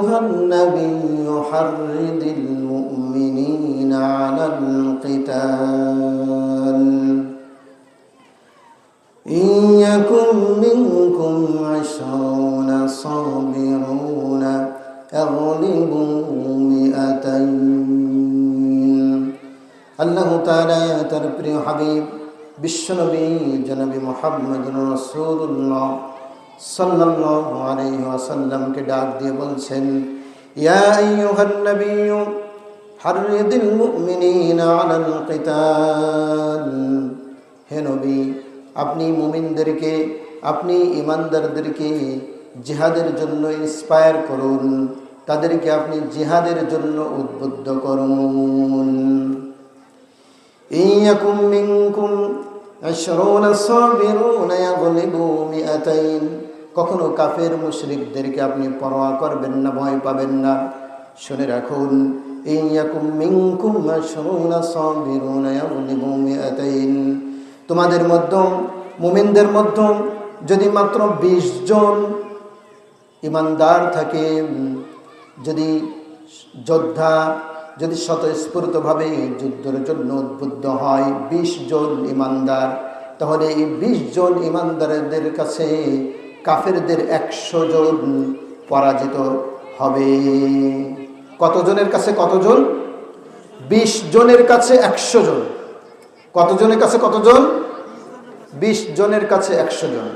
أيها النبي حرض المؤمنين على القتال إن يكن منكم 20 صابرون يغلبوا 200 আল্লাহ তাআলা তার প্রিয় হাবিব বিশ্বনবী জনাবে মুহাম্মদুর রাসূলুল্লাহ সাল্লাল্লাহু আলাইহি ওয়াসাল্লামকে ডাক দিয়ে বলছেন, ইয়া আইয়ুহান নাবিয়্যু হাররিদিল মুমিনিনা আলাল কিতাল। হে নবী, আপনি মুমিনদেরকে, আপনি ঈমানদারদেরকে জিহাদের জন্য ইন্সপায়ার করুন, তাদেরকে আপনি জিহাদের জন্য উদ্বুদ্ধ করুন। ইয়াকুম মিনকুম 20 সাবিরুনা ইয়াগলিবু 200। কখনো কাফের মুশরিকদেরকে আপনি পরোয়া করবেন না, ভয় পাবেন না। শুনে রাখুন, ইয়াকুম মিনকুম 20 সাবিরুনা ইয়াগলিবু 200। তোমাদের মধ্যে, মুমিনদের মধ্যে যদি মাত্র 20 জন ঈমানদার থাকে, যদি যোদ্ধা যদি স্বতঃস্ফূর্তভাবে যুদ্ধের জন্য উদ্বুদ্ধ হয় 20 জন ঈমানদার, তাহলে এই 20 জন ঈমানদারদের কাছে কাফেরদের 100 জন পরাজিত হবে। কতজনের কাছে কতজন? 20 জনের কাছে 100 জন। কতজনের কাছে কতজন? 20 জনের কাছে 100 জন।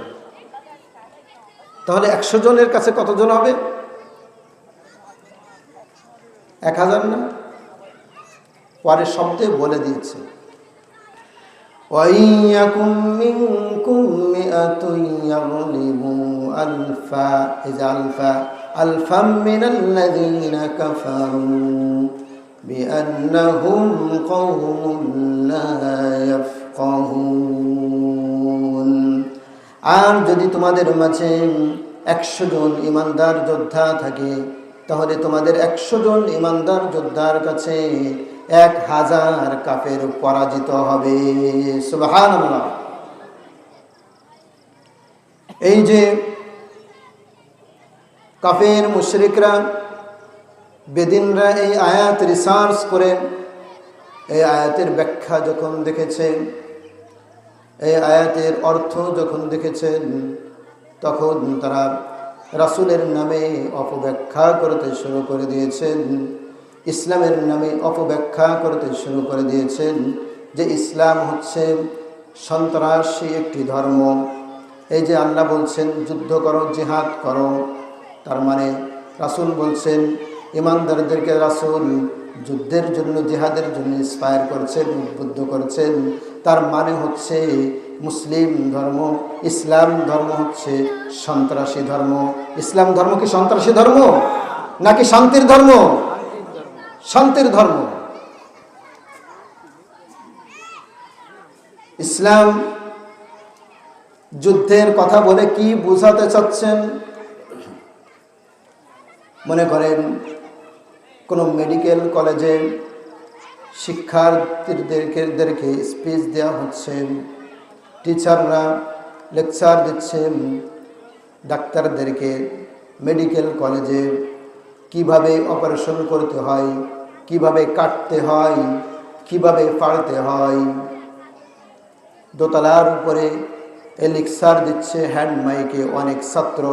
তাহলে 100 জনের কাছে কতজন হবে? 1000 না? পরের শব্দে বলে দিয়েছে, ওয়াইয়াকুম মিনকুম মিআতুন ইয়াগলিবু আলফা। ইজা আলফা আলফাম মিনাল্লাযীনা কাফারু বিআন্নাহুম কওমুন লা ইয়াফকাহুন। আর যদি তোমাদের মাঝে 100 জন ঈমানদার যোদ্ধা থাকে, তাহলে তোমাদের 100 জন ঈমানদার যোদ্ধার কাছে 1000 কাফের পরাজিত হবে। সুবহানাল্লাহ। এই যে কাফের মুশরিকরা, বেদিনরা এই আয়াত রিসার্চ করে এই আয়াতের ব্যাখ্যা যখন দেখেছেন, এই আয়াতের অর্থ যখন দেখেছেন, তখন তারা রাসূলের নামে অপব্যাখ্যা করতে শুরু করে দিয়েছেন, ইসলামের নামে অপব্যাখ্যা করতে শুরু করে দিয়েছেন যে ইসলাম হচ্ছে সন্ত্রাসী একটি ধর্ম। এই যে আল্লাহ বলছেন যুদ্ধ করো, জিহাদ করো, তার মানে রাসূল বলছেন ঈমানদারদেরকে রাসূল যুদ্ধের জন্য, জিহাদের জন্য ইন্সপায়ার করছেন, উদ্বুদ্ধ করছেন। তার মানে হচ্ছে মুসলিম ধর্ম, ইসলাম ধর্ম হচ্ছে সন্ত্রাসী ধর্ম। ইসলাম ধর্ম কি সন্ত্রাসী ধর্ম নাকি শান্তির ধর্ম? শান্তির ধর্ম। ইসলাম যুদ্ধের কথা বলে কি বোঝাতে চাচ্ছেন? মনে করেন কোনো মেডিকেল কলেজে শিক্ষার্থীদেরকে স্পিচ দেওয়া হচ্ছে, টিচাররা লেকচার দিচ্ছেন ডাক্তারদেরকে মেডিকেল কলেজে কিভাবে অপারেশন করতে হয়, কিভাবে কাটতে হয়, কিভাবে ফাড়তে হয়। দোতলার উপরে এই লেকচার দিচ্ছে হ্যান্ড মাইকে অনেক ছাত্র,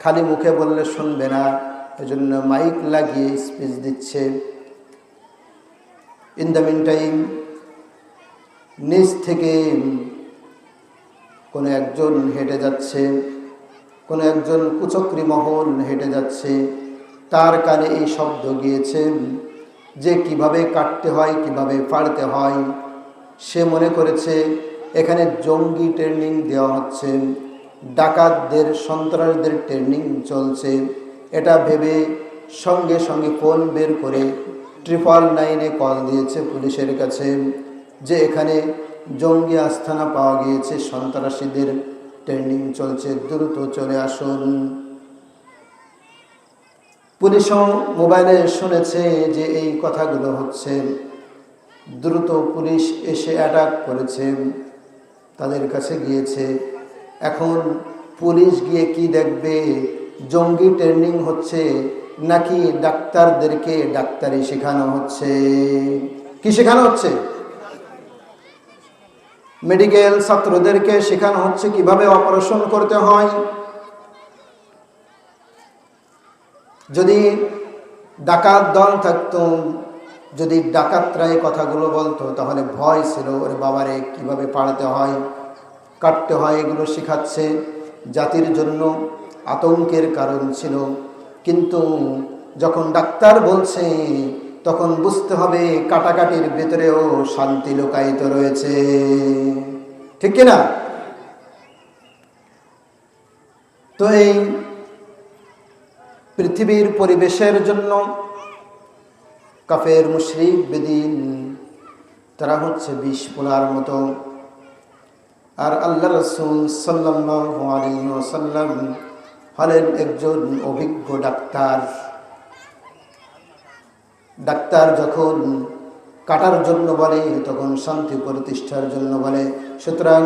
খালি মুখে বললে শুনবে না, এজন্য মাইক লাগিয়ে স্পিচ দিচ্ছে। ইন দ্য মিন টাইম নিচ থেকে কোনো একজন হেঁটে যাচ্ছে, কোনো একজন কুচক্রী মহল হেঁটে যাচ্ছে, তার কানে এই শব্দ গিয়েছে যে কিভাবে কাটতে হয়, কিভাবে ফাড়তে হয়। সে মনে করেছে এখানে জঙ্গি ট্রেনিং দেওয়া হচ্ছে, ডাকাতদের, সন্ত্রাসদের ট্রেনিং চলছে। এটা ভেবে সঙ্গে সঙ্গে ফোন বের করে 999-এ কল দিয়েছে পুলিশের কাছে যে এখানে জঙ্গি আস্তানা পাওয়া গিয়েছে, সন্ত্রাসীদের ট্রেনিং চলছে, দ্রুত চলে আসুন। পুলিশও মোবাইলে শুনেছে যে এই কথাগুলো হচ্ছে, দ্রুত পুলিশ এসে অ্যাটাক করেছে, তাদের কাছে গিয়েছে। এখন পুলিশ গিয়ে কি দেখবে? জঙ্গি ট্রেনিং হচ্ছে নাকি ডাক্তারদেরকে ডাক্তারি শেখানো হচ্ছে? কি শেখানো হচ্ছে? মেডিকেল ছাত্রদেরকে শেখানো হচ্ছে কিভাবে অপারেশন করতে হয়। যদি ডাকাত দল থাকতো, যদি ডাকাতরা এই কথাগুলো বলতো, তাহলে ভয় ছিল, ওরে বাবারে কিভাবে পালাতে হয়, কাটতে হয়, এগুলো শেখাচ্ছে। জাতির জন্য আতঙ্কের কারণ ছিল। কিন্তু যখন ডাক্তার বলছে, তখন বুঝতে হবে কাটাকাটির ভেতরেও শান্তি লুকায়িত রয়েছে। ঠিক কিনা? তো এই পৃথিবীর পরিবেশের জন্য কাফের মুশরিক বেদিন তারা হচ্ছে বিষ পোলার মতো। আর আল্লাহ রাসূল সাল্লাল্লাহু আলাইহি ওয়াসাল্লাম হলেন একজন অভিজ্ঞ ডাক্তার। ডাক্তার যখন কাটার জন্য বলে, তখন শান্তি প্রতিষ্ঠার জন্য বলে। সুতরাং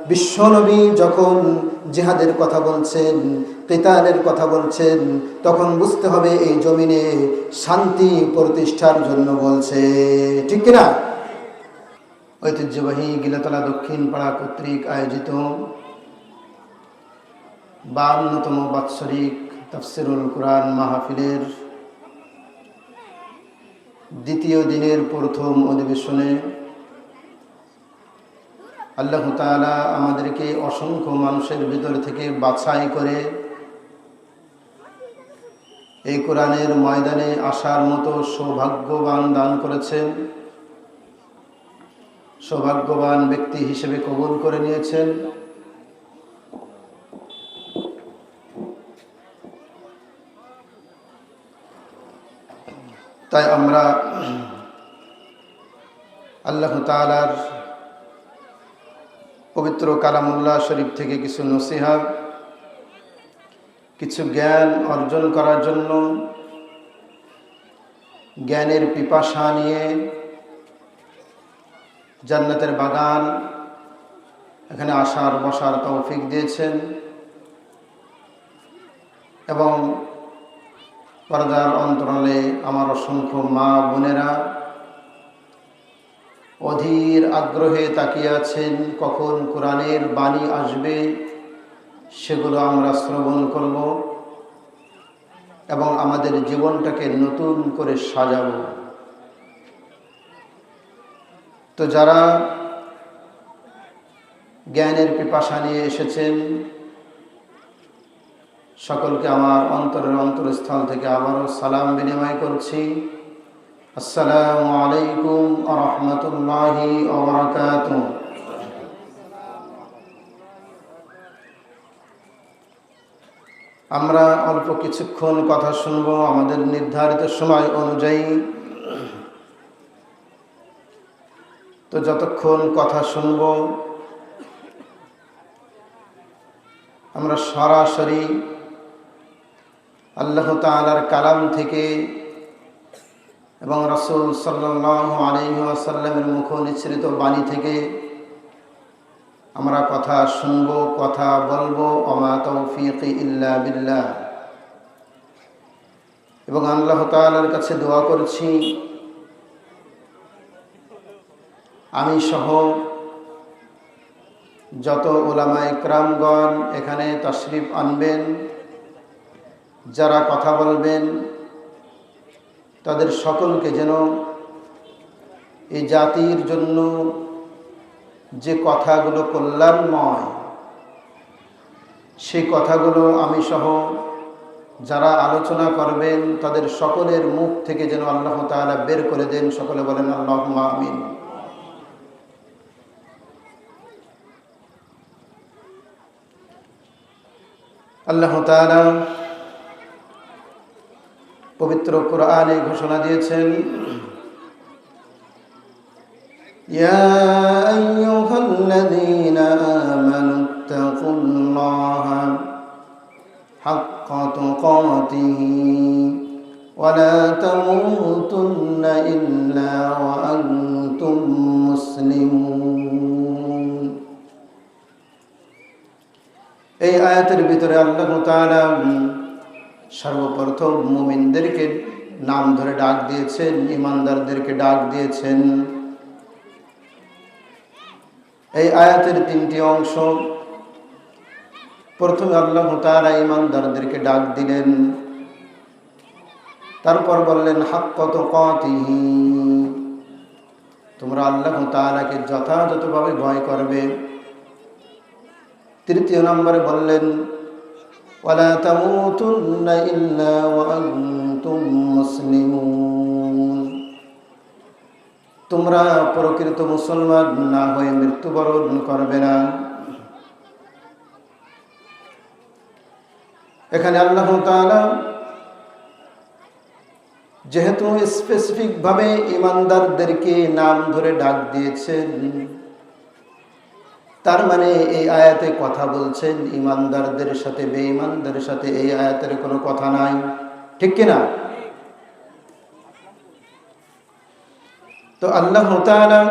বিশ্বনবী যখন জিহাদের কথা বলছেন, কিতালের কথা বলছেন, তখন বুঝতে হবে এই জমিনে শান্তি প্রতিষ্ঠার জন্য বলছে। ঠিক কিনা? ঐতিহ্যবাহী গিলাতলা দক্ষিণ পাড়া কর্তৃক আয়োজিত 52তম বাৎসরিক তাফসিরুল কুরআন মাহফিলের দ্বিতীয় দিনের প্রথম অধিবেশনে আল্লাহ তাআলা আমাদেরকে অসংখ্য মানুষের ভিতর থেকে বাছাই করে এই কোরআনের ময়দানে আসার মতো সৌভাগ্যবান দান করেছেন। সৌভাগ্যবান ব্যক্তি হিসেবে কবুল করে নিয়েছেন। তাই আমরা আল্লাহ তাআলার পবিত্র কালামুল্লাহ শরীফ থেকে কিছু নসিহত, কিছু জ্ঞান অর্জন করার জন্য জ্ঞানের পিপাসা নিয়ে জান্নাতের বাগান এখানে আসার বসার তৌফিক দিয়েছেন। এবং পর্দার অন্তরালে আমার অসংখ্য মা বোনেরা অধীর আগ্রহে তাকিয়ে আছেন কখন কোরআনের বাণী আসবে, সেগুলো আমরা শ্রবণ করব এবং আমাদের জীবনটাকে নতুন করে সাজাবো। তো যারা জ্ঞানের পিপাসা নিয়ে এসেছেন, সকলকে আমার অন্তরের অন্তরস্থল থেকে আবারও সালাম বিনিময় করছি। আসসালামু আলাইকুম ওয়া রাহমাতুল্লাহি ওয়া বারাকাতুহু। আমরা অল্প কিছুক্ষণ কথা শুনব আমাদের নির্ধারিত সময় অনুযায়ী। তো যতক্ষণ কথা শুনব আমরা সরাসরি আল্লাহ তাআলার কালাম থেকে এবং রাসূল সাল্লাল্লাহু আলাইহি ওয়াসাল্লামের মুখ নিঃসৃত বাণী থেকে আমরা কথা শুনব, কথা বলবো। ওমা তাওফীকি ইল্লা বিল্লাহ। এবং আল্লাহ তাআলার কাছে দোয়া করছি আমি সহ যত উলামা ইকরামগণ এখানে তাশরিফ আনবেন, যারা কথা বলবেন, তাদের সকলকে যেন এই জাতির জন্য যে কথাগুলো কল্যাণময়, সেই কথাগুলো আমি সহ যারা আলোচনা করবেন তাদের সকলের মুখ থেকে যেন আল্লাহ তাআলা বের করে দেন। সকলে বলেন আল্লাহুম্মা আমিন। আল্লাহ তাআলা পবিত্র কোরআনে ঘোষণা দিয়েছেন, ইয়া আইয়ুহাল্লাযীনা আমানুত্তাকুল্লাহা হাক্কা তুকাতিহি ওয়া লা তামুতুন্না ইল্লা ওয়া আনতুম মুসলিমুন। এই আয়াতের ভিতরে আল্লাহ তাআলা সর্বপ্রথম মুমিনদেরকে নাম ধরে ডাক দিয়েছেন, ঈমানদারদেরকে ডাক দিয়েছেন। এই আয়াতের তিনটি অংশ। প্রথমে আল্লাহ তাআলা ঈমানদারদেরকে ডাক দিলেন, তারপর বললেন হাক্কা তুকাতিহি, তোমরা আল্লাহ তাআলাকে যথাযথভাবে ভয় করবে। তৃতীয় নম্বরে বললেন ওয়ালা তামুতুন্না ইল্লা ওয়া আনতুম মুসলিমুন, তোমরা প্রকৃত মুসলমান না হয়ে মৃত্যুবরণ করবে না। এখানে আল্লাহ তাআলা যেহেতু স্পেসিফিক ভাবে ঈমানদারদেরকে নাম ধরে ডাক দিয়েছেন, তার মানে এই আয়াতে কথা বলছেন ঈমানদারদের সাথে বেঈমানদের সাথে এই আয়াতের কোনো কথা নাই, ঠিক কিনা? তো আল্লাহ তাআলা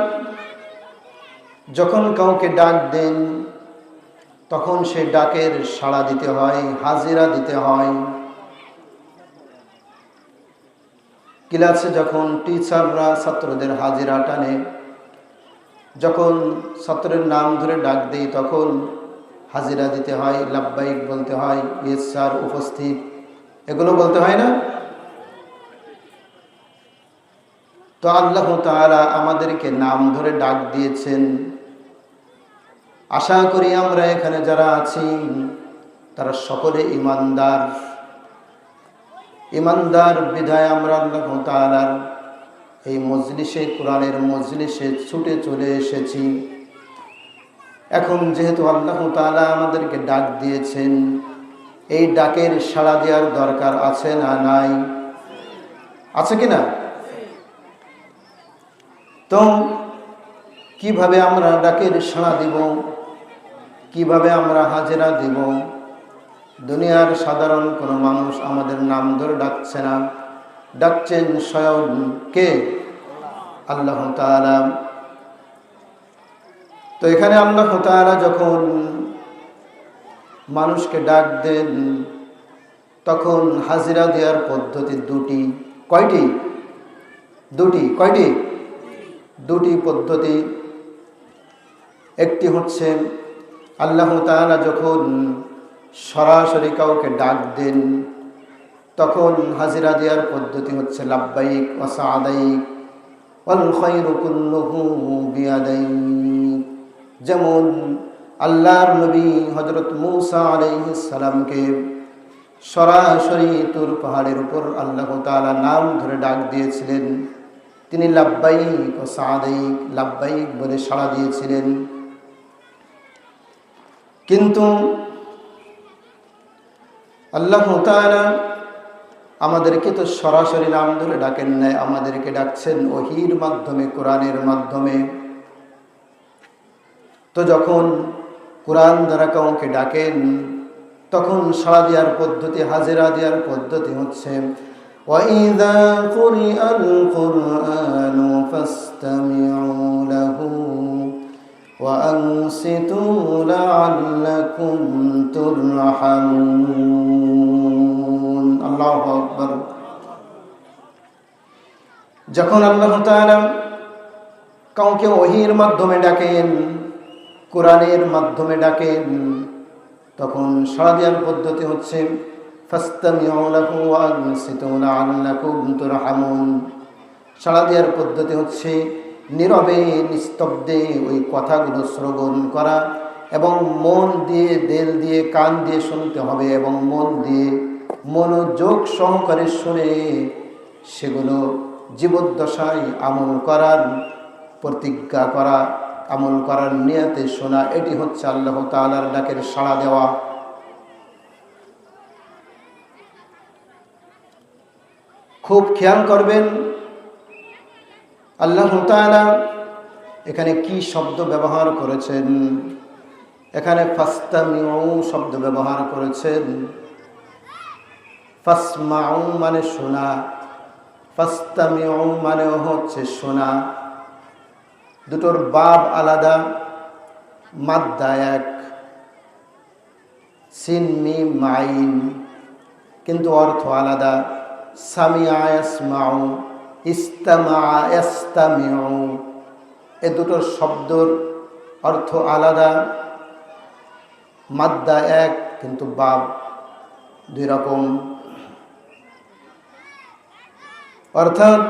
যখন কাউকে ডাক দেন তখন সেই ডাকের সাড়া দিতে হয়, হাজিরা দিতে হয়। ক্লাসে যখন টিচাররা ছাত্রদের হাজিরা টানে, যখন ছাত্রের নাম ধরে ডাক দেই তখন হাজিরা দিতে হয়, লাব্বাইক বলতে হয়, ইয়েস স্যার, উপস্থিত, এগুলো বলতে হয় না? তো আল্লাহ তাআলা আমাদেরকে নাম ধরে ডাক দিয়েছেন। আশা করি আমরা এখানে যারা আছি তারা সকলে ঈমানদার। ঈমানদার বিধায় আমরা আল্লাহ তাআলার এই মজলিসে, কোরআনের মজলিসে ছুটে চলে এসেছি। এখন যেহেতু আল্লাহ তাআলা আমাদেরকে ডাক দিয়েছেন, এই ডাকের সাড়া দেওয়ার দরকার আছে না নাই? আছে কি না? তো কিভাবে আমরা ডাকের সাড়া দিব, কিভাবে আমরা হাজিরা দিব? দুনিয়ার সাধারণ কোনো মানুষ আমাদের নাম ধরে ডাকছে না, ডাকছেন স্বয়ং কে? আল্লাহ তাআলা। তো এখানে আল্লাহ তাআলা যখন মানুষকে ডাক দেন তখন হাজিরা দেওয়ার পদ্ধতি দুটি। কয়টি? দুটি। কয়টি? দুটি পদ্ধতি। একটি হচ্ছে আল্লাহ তাআলা যখন সরাসরি কাউকে ডাক দেন তখন হাজিরা দেওয়ার পদ্ধতি হচ্ছে লাব্বাইক ওয়া সাআদাইক ওয়াল খায়রু কুল্লুহু বিয়াদাইক। যেমন আল্লাহর নবী হযরত মূসা আলাইহিস সালামকে সরাসরি তুর পাহাড়ের উপর আল্লাহ তাআলা নাম ধরে ডাক দিয়েছিলেন, তিনি লাব্বাইক ওয়া সাআদাইক, লাব্বাইক বলে সাড়া দিয়েছিলেন। কিন্তু আল্লাহ তাআলা আমাদেরকে তো সরাসরি নাম ধরে ডাকেন নাই, আমাদেরকে ডাকছেন ওহীর মাধ্যমে, কোরআনের মাধ্যমে। তো যখন কোরআন দ্বারা কাউকে ডাকেন তখন সাড়া দেওয়ার পদ্ধতি, হাজিরা দেওয়ার পদ্ধতি হচ্ছে ওয়াইযা কুরিআল কুরআনু ফাসতামিউ লাহু ওয়া আনসিতু লাআল্লাকুম তুরহামুন। আল্লাহু আকবার। যখন আল্লাহ তাআলা কাউকে ওহীর মাধ্যমে ডাকেন, কোরআনের মাধ্যমে ডাকেন, তখন সাড়া দেওয়ার পদ্ধতি হচ্ছে ফাসতামিউ লাহু ওয়া আনসিতু লাআল্লাকুম তুরহামুন। সাড়া দেওয়ার পদ্ধতি হচ্ছে নীরবে নিস্তব্ধে ওই কথাগুলো শ্রবণ করা এবং মন দিয়ে, দিল দিয়ে, কান দিয়ে শুনতে হবে এবং মন দিয়ে মনোযোগ সহকারে শুনে সেগুলো জীবদ্দশায় আমল করার প্রতিজ্ঞা করা, আমল করার নিয়তে শোনা। এটি হচ্ছে আল্লাহ তাআলার ডাকের সাড়া দেওয়া। খুব খেয়াল করবেন আল্লাহ তাআলা এখানে কি শব্দ ব্যবহার করেছেন। এখানে ফাসতামিউ শব্দ ব্যবহার করেছেন। ফাসমাউ মানে শোনা, ফাসতামিউ মানে হচ্ছে শোনা। দুটোর বাব আলাদা, মাদ্দা এক, সিন মিম আইন। কিন্তু অর্থ আলাদা। সামিআ ইয়াসমাউ, ইস্তামাআ ইয়াস্তামিউ, এ দুটো শব্দর অর্থ আলাদা। মাদ্দা এক কিন্তু বাব দুই রকম। অর্থাৎ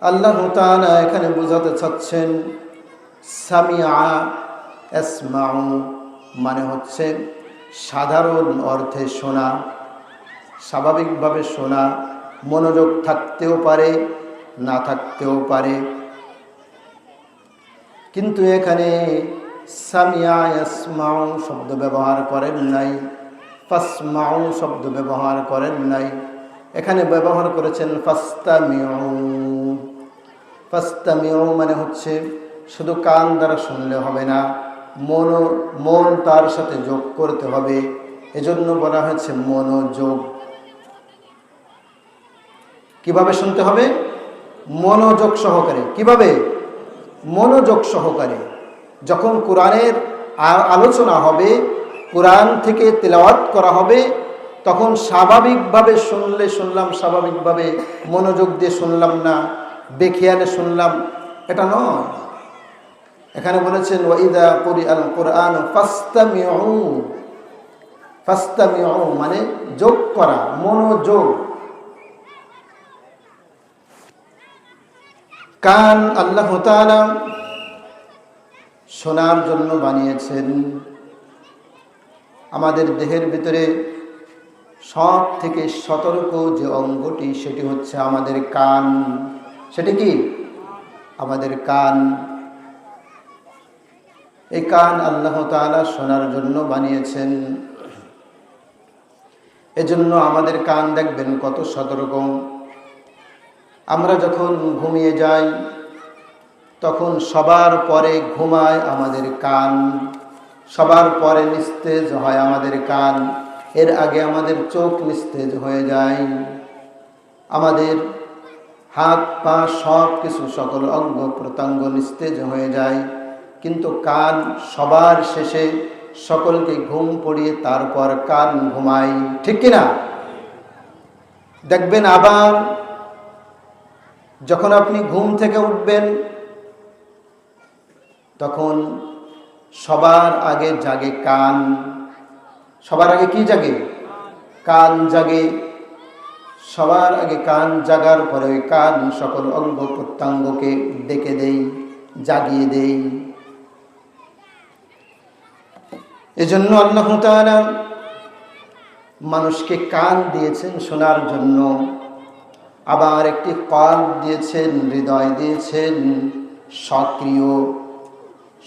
আল্লাহ তাআলা এখানে বোঝাতে চাচ্ছেন সামিআ ইয়াসমাউ মানে হচ্ছে সাধারণ অর্থে শোনা, স্বাভাবিকভাবে শোনা, মনোযোগ থাকতেও পারে না থাকতেও পারে। কিন্তু এখানে সামিআ ইয়াসমাউ শব্দ ব্যবহার করেন নাই, ফাসমাউ শব্দ ব্যবহার করেন নাই, এখানে ব্যবহার করেছেন ফাস্তামিউ। ফাস্তামিউ মানে হচ্ছে শুধু কান দ্বারা শুনলে হবে না, মন তার সাথে যোগ করতে হবে। এজন্য বলা হয়েছে মনোযোগ। কিভাবে শুনতে হবে? মনোযোগ সহকারে। কিভাবে? মনোযোগ সহকারে। যখন কোরআনের আলোচনা হবে, কোরআন থেকে তেলাওয়াত করা হবে, তখন স্বাভাবিকভাবে শুনলে শুনলাম, স্বাভাবিকভাবে মনোযোগ দিয়ে শুনলাম না, বেখেয়ালে শুনলাম, এটা নয়। এখানে বলেছেন ওয়াইদা কুরিআল কুরআন ফাস্তামিউ। ফাস্তামিউ মানে যোগ করা, মনোযোগ। কান আল্লাহ তাআলা শোনার জন্য বানিয়েছেন। আমাদের দেহের ভিতরে সব থেকে সতর্ক যে অঙ্গটি সেটি হচ্ছে আমাদের কান। সেটি কি? আমাদের কান। এই কান আল্লাহ তাআলা শোনার জন্য বানিয়েছেন। এজন্য আমাদের কান দেখবেন কত সতর্ক। আমরা যখন ঘুমিয়ে যাই তখন সবার পরে ঘুমায় আমাদের কান, সবার পরে নিস্তেজ হয় আমাদের কান, এর আগে আমাদের চোখ নিস্তেজ হয়ে যায়, আমাদের হাত পা সব কিছু সকল অঙ্গ প্রত্যঙ্গ নিস্তেজ হয়ে যায়। কিন্তু কান সবার শেষে সকলকে ঘুম পড়িয়ে তারপর কান ঘুমায়, ঠিক কিনা? দেখবেন আবার যখন আপনি ঘুম থেকে উঠবেন তখন সবার আগে জাগে কান। সবার আগে কি জাগে? কান জাগে। সবার আগে কান জাগার পরে ওই কান সকল অঙ্গ প্রত্যঙ্গকে ডেকে দেই, জাগিয়ে দেই। এজন্য আল্লাহ তাআলা মানুষকে কান দিয়েছেন শোনার জন্য, আবার একটি কলব দিয়েছেন, হৃদয় দিয়েছেন, সক্রিয়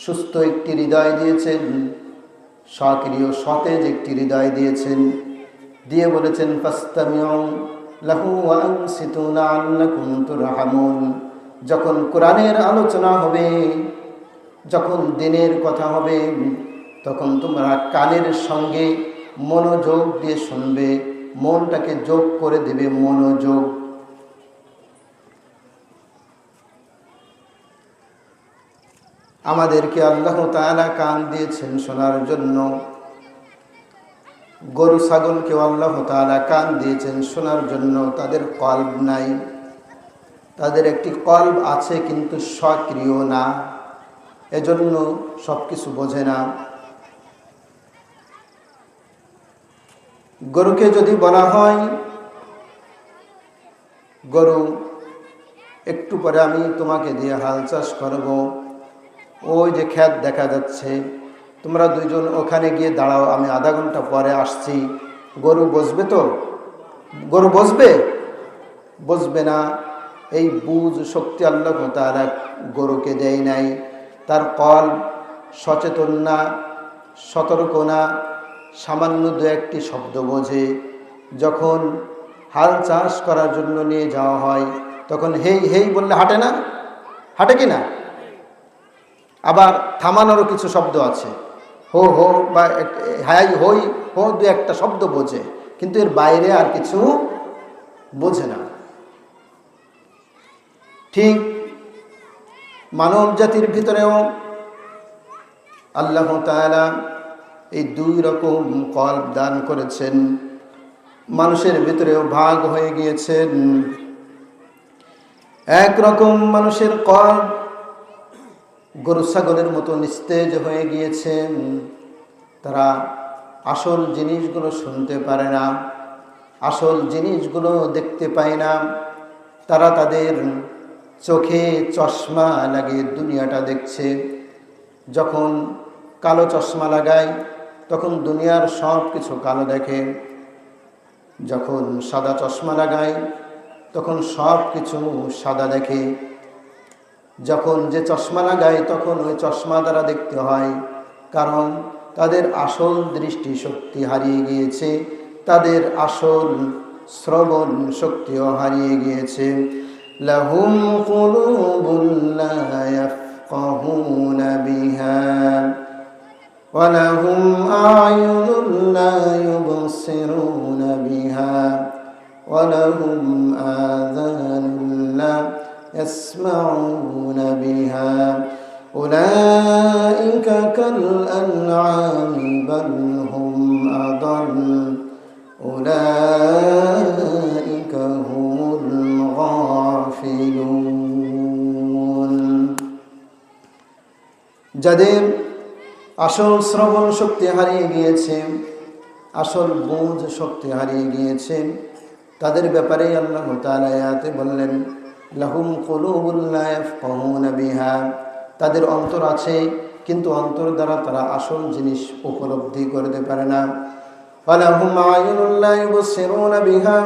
সুস্থ একটি হৃদয় দিয়েছেন, সক্রিয় সতেজ একটি হৃদয় দিয়েছেন। দিয়ে বলেছেন ফাস্তামিউ লাহু ওয়া আনসিতু লাআল্লাকুম তুরহামুন। যখন কোরআনের আলোচনা হবে, যখন দিনের কথা হবে, তখন তোমরা কানের সঙ্গে মনোযোগ দিয়ে শুনবে, মনটাকে যোগ করে দেবে মনোযোগ। আমাদেরকে আল্লাহ তাআলা কান দিয়েছেন শোনার জন্য। গরু ছাগলকেও আল্লাহ তাআলা কান দিয়েছেন শোনার জন্য। তাদের কলব নাই, তাদের একটি কলব আছে কিন্তু সক্রিয় না, এজন্য সব কিছু বোঝে না। গরুকে যদি বলা হয়, গরু একটু পরে আমি তোমাকে দিয়ে হাল চাষ করব, ওই যে ক্ষেত দেখা যাচ্ছে, তোমরা দুইজন ওখানে গিয়ে দাঁড়াও, আমি আধা ঘন্টা পরে আসছি। গরু বসবে তো? গরু বসবে? বসবে না। এই বুঝ শক্তি আল্লাহ তাআলা গরুকে দেয় নাই। তার কলব সচেতন না, সতর্ক না, সামান্য দু একটি শব্দ বোঝে। যখন হাল চাষ করার জন্য নিয়ে যাওয়া হয় তখন হেই হেই বললে হাঁটে না? হাঁটে কি না? আবার থামানোরও কিছু শব্দ আছে, হো হো বা হাই হই হো, দু একটা শব্দ বোঝে, কিন্তু এর বাইরে আর কিছু বোঝে না। ঠিক মানব জাতির ভিতরেও আল্লাহ তাআলা এই দুই রকম কলব দান করেছেন। মানুষের ভিতরেও ভাগ হয়ে গিয়েছেন। একরকম মানুষের কল্প গরু ছাগলের মতো নিস্তেজ হয়ে গিয়েছেন, তারা আসল জিনিসগুলো শুনতে পারে না, আসল জিনিসগুলো দেখতে পায় না। তারা তাদের চোখে চশমা লাগিয়ে দুনিয়াটা দেখছে। যখন কালো চশমা লাগায় তখন দুনিয়ার সব কিছু কালো দেখে, যখন সাদা চশমা লাগায় তখন সব কিছু সাদা দেখে। যখন যে চশমা লাগায় তখন ওই চশমা দ্বারা দেখতে হয়, কারণ তাদের আসল দৃষ্টি শক্তি হারিয়ে গিয়েছে, তাদের আসল শ্রবণ শক্তিও হারিয়ে গিয়েছে। লাহুম কুলুবুন লা ইয়াফকাহুনা বিহা ওয়া লাহুম আ'য়ুনুন লা ইউবসিরুনা বিহা ওয়া লাহুম আযানুন লা يسمعون بها أولئك كالأنعام بل هم أضل أولئك هم الغافلون। যাদের আসল শ্রবণ শক্তি হারিয়ে গিয়েছে, আসল বুঝ শক্তি হারিয়ে গিয়েছে, তাদের ব্যাপারে আল্লাহ তাআলা আয়াতে বললেন লাহুম কুলুবুন লা ইয়াফকাহুনা বিহা, তাদের অন্তর আছে কিন্তু অন্তর দ্বারা তারা আসল জিনিস উপলব্ধি করতে পারে না। ওয়া লাহুম আ'য়ুনুন লা ইউবসিরুনা বিহা,